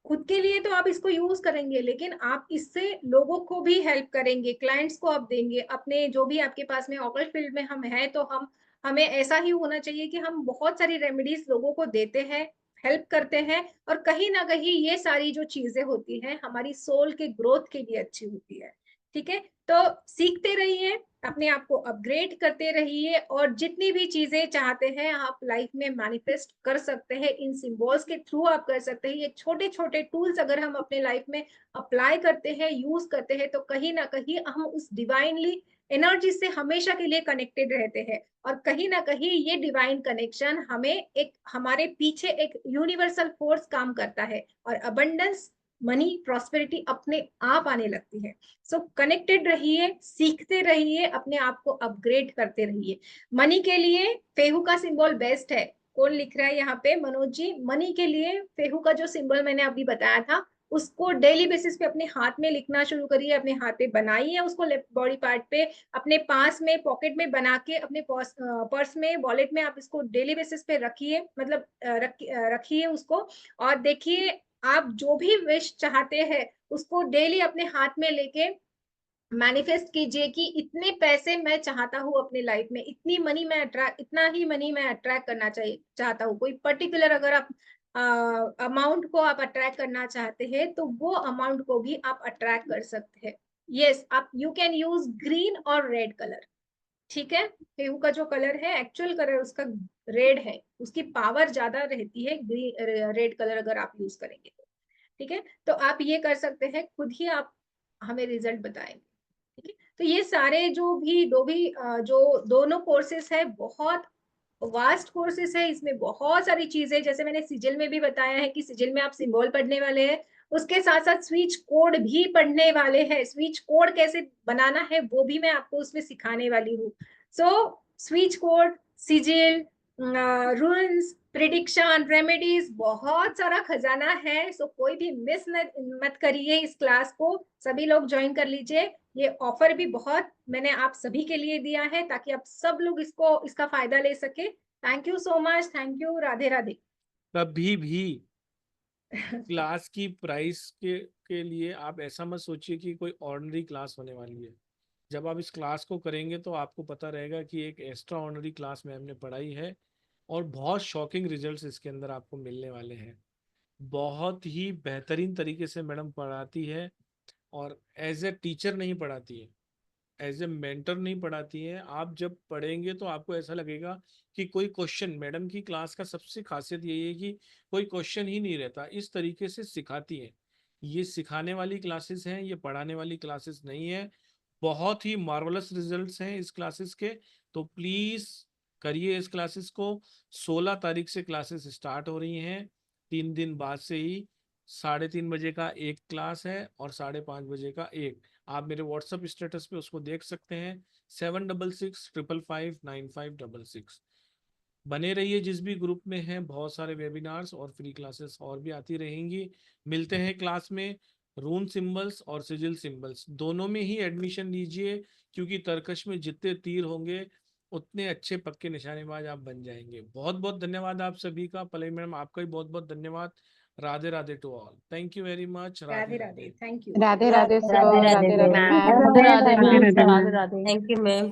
खुद के लिए तो आप इसको यूज करेंगे, लेकिन आप इससे लोगों को भी हेल्प करेंगे, क्लाइंट्स को आप देंगे, अपने जो भी आपके पास में ऑकल्ट फील्ड में हम हैं तो हम हमें ऐसा ही होना चाहिए कि हम बहुत सारी रेमेडीज लोगों को देते हैं, हेल्प करते हैं, और कहीं ना कहीं ये सारी जो चीजें होती हैं हमारी सोल के ग्रोथ के लिए अच्छी होती है। ठीक है, तो सीखते रहिए, अपने आप को अपग्रेड करते रहिए, और जितनी भी चीजें चाहते हैं आप लाइफ में मैनिफेस्ट कर सकते हैं, इन सिंबल्स के थ्रू आप कर सकते हैं। ये छोटे छोटे टूल्स अगर हम अपने लाइफ में अप्लाई करते हैं, यूज करते हैं, तो कहीं ना कहीं हम उस डिवाइनली एनर्जी से हमेशा के लिए कनेक्टेड रहते हैं। और कहीं ना कहीं ये डिवाइन कनेक्शन हमें एक हमारे पीछे एक यूनिवर्सल फोर्स काम करता है, और अबंडेंस, मनी, प्रॉस्पेरिटी अपने आप आने लगती है। सो कनेक्टेड रहिए, सीखते रहिए, अपने आप को अपग्रेड करते रहिए। मनी के लिए फेहू का सिंबल बेस्ट है। कौन लिख रहा है यहाँ पे? मनोज जी, मनी के लिए फेहू का जो सिंबल मैंने अभी बताया था उसको डेली बेसिस पे अपने हाथ में लिखना शुरू करिए, अपने हाथ पे बनाइए उसको, लेफ्ट बॉडी पार्ट पे अपने पास में पॉकेट में बना के अपने पर्स में, वॉलेट में आप इसको डेली बेसिस पे रखिए, मतलब रखिए उसको। और देखिए, आप जो भी विश चाहते हैं उसको डेली अपने हाथ में लेके मैनिफेस्ट कीजिए कि इतने पैसे मैं चाहता हूँ अपनी लाइफ में, इतनी मनी मैं अट्रैक्ट, इतना ही मनी मैं अट्रैक्ट करना चाहिए चाहता हूँ। कोई पर्टिकुलर अगर आप अमाउंट को आप अट्रैक्ट करना चाहते हैं तो वो अमाउंट को भी आप अट्रैक्ट कर सकते हैं। यस, आप यू कैन यूज ग्रीन और रेड कलर। ठीक है, गेहूं का जो कलर है एक्चुअल कलर उसका रेड है, उसकी पावर ज्यादा रहती है रेड कलर अगर आप यूज करेंगे तो। ठीक है, तो आप ये कर सकते हैं, खुद ही आप हमें रिजल्ट बताएंगे। ठीक है, तो ये सारे जो दोनों कोर्सेस है बहुत वास्ट कोर्सेस है, इसमें बहुत सारी चीजें, जैसे मैंने सिजिल में भी बताया है कि सिजिल में आप सिंबल पढ़ने वाले हैं, उसके साथ साथ स्विच कोड भी पढ़ने वाले हैं। स्विच कोड कैसे बनाना है वो भी मैं आपको उसमें सिखाने वाली हूँ। So switch code, sigil, rules, prediction, remedies, बहुत सारा खजाना है। सो कोई भी मिस मत करिए इस क्लास को, सभी लोग ज्वाइन कर लीजिए। ये ऑफर भी बहुत मैंने आप सभी के लिए दिया है ताकि आप सब लोग इसका फायदा ले सके। Thank you so much, thank you, Radhe Radhe. कभी भी क्लास की प्राइस के लिए आप ऐसा मत सोचिए कि कोई ऑर्डिनरी क्लास होने वाली है। जब आप इस क्लास को करेंगे तो आपको पता रहेगा कि एक एक्स्ट्रा ऑर्डिनरी क्लास मैम ने पढ़ाई है, और बहुत शॉकिंग रिजल्ट्स इसके अंदर आपको मिलने वाले हैं। बहुत ही बेहतरीन तरीके से मैडम पढ़ाती है, और एज ए टीचर नहीं पढ़ाती है, एज ए मेंटर नहीं पढ़ाती है। आप जब पढ़ेंगे तो आपको ऐसा लगेगा कि कोई क्वेश्चन, मैडम की क्लास का सबसे खासियत यही है कि कोई क्वेश्चन ही नहीं रहता, इस तरीके से सिखाती है। ये सिखाने वाली क्लासेस हैं, ये पढ़ाने वाली क्लासेस नहीं है। बहुत ही मार्वलस रिजल्ट्स हैं इस क्लासेस के, तो प्लीज करिए इस क्लासेस को। 16 तारीख से क्लासेस स्टार्ट हो रही हैं, 3 दिन बाद से ही। 3:30 बजे का एक क्लास है और 5:30 बजे का एक। आप मेरे व्हाट्सएप स्टेटस पे उसको देख सकते हैं, 7665559566। बने रहिए जिस भी ग्रुप में हैं, बहुत सारे वेबिनार्स और फ्री क्लासेस और भी आती रहेंगी। मिलते हैं क्लास में। रून सिंबल्स और सिजिल सिंबल्स दोनों में ही एडमिशन लीजिए, क्योंकि तर्कश में जितने तीर होंगे उतने अच्छे पक्के निशानेबाज आप बन जाएंगे। बहुत बहुत धन्यवाद आप सभी का। पल्लवी मैडम आपका भी बहुत बहुत धन्यवाद। Radhe Radhe to all. Thank you very much. Radhe Radhe, thank you. Radhe Radhe sir, Radhe Radhe Radhe ma'am. Ma'am, Radhe Radhe Radhe ma'am. Radhe Radhe. Thank you ma'am.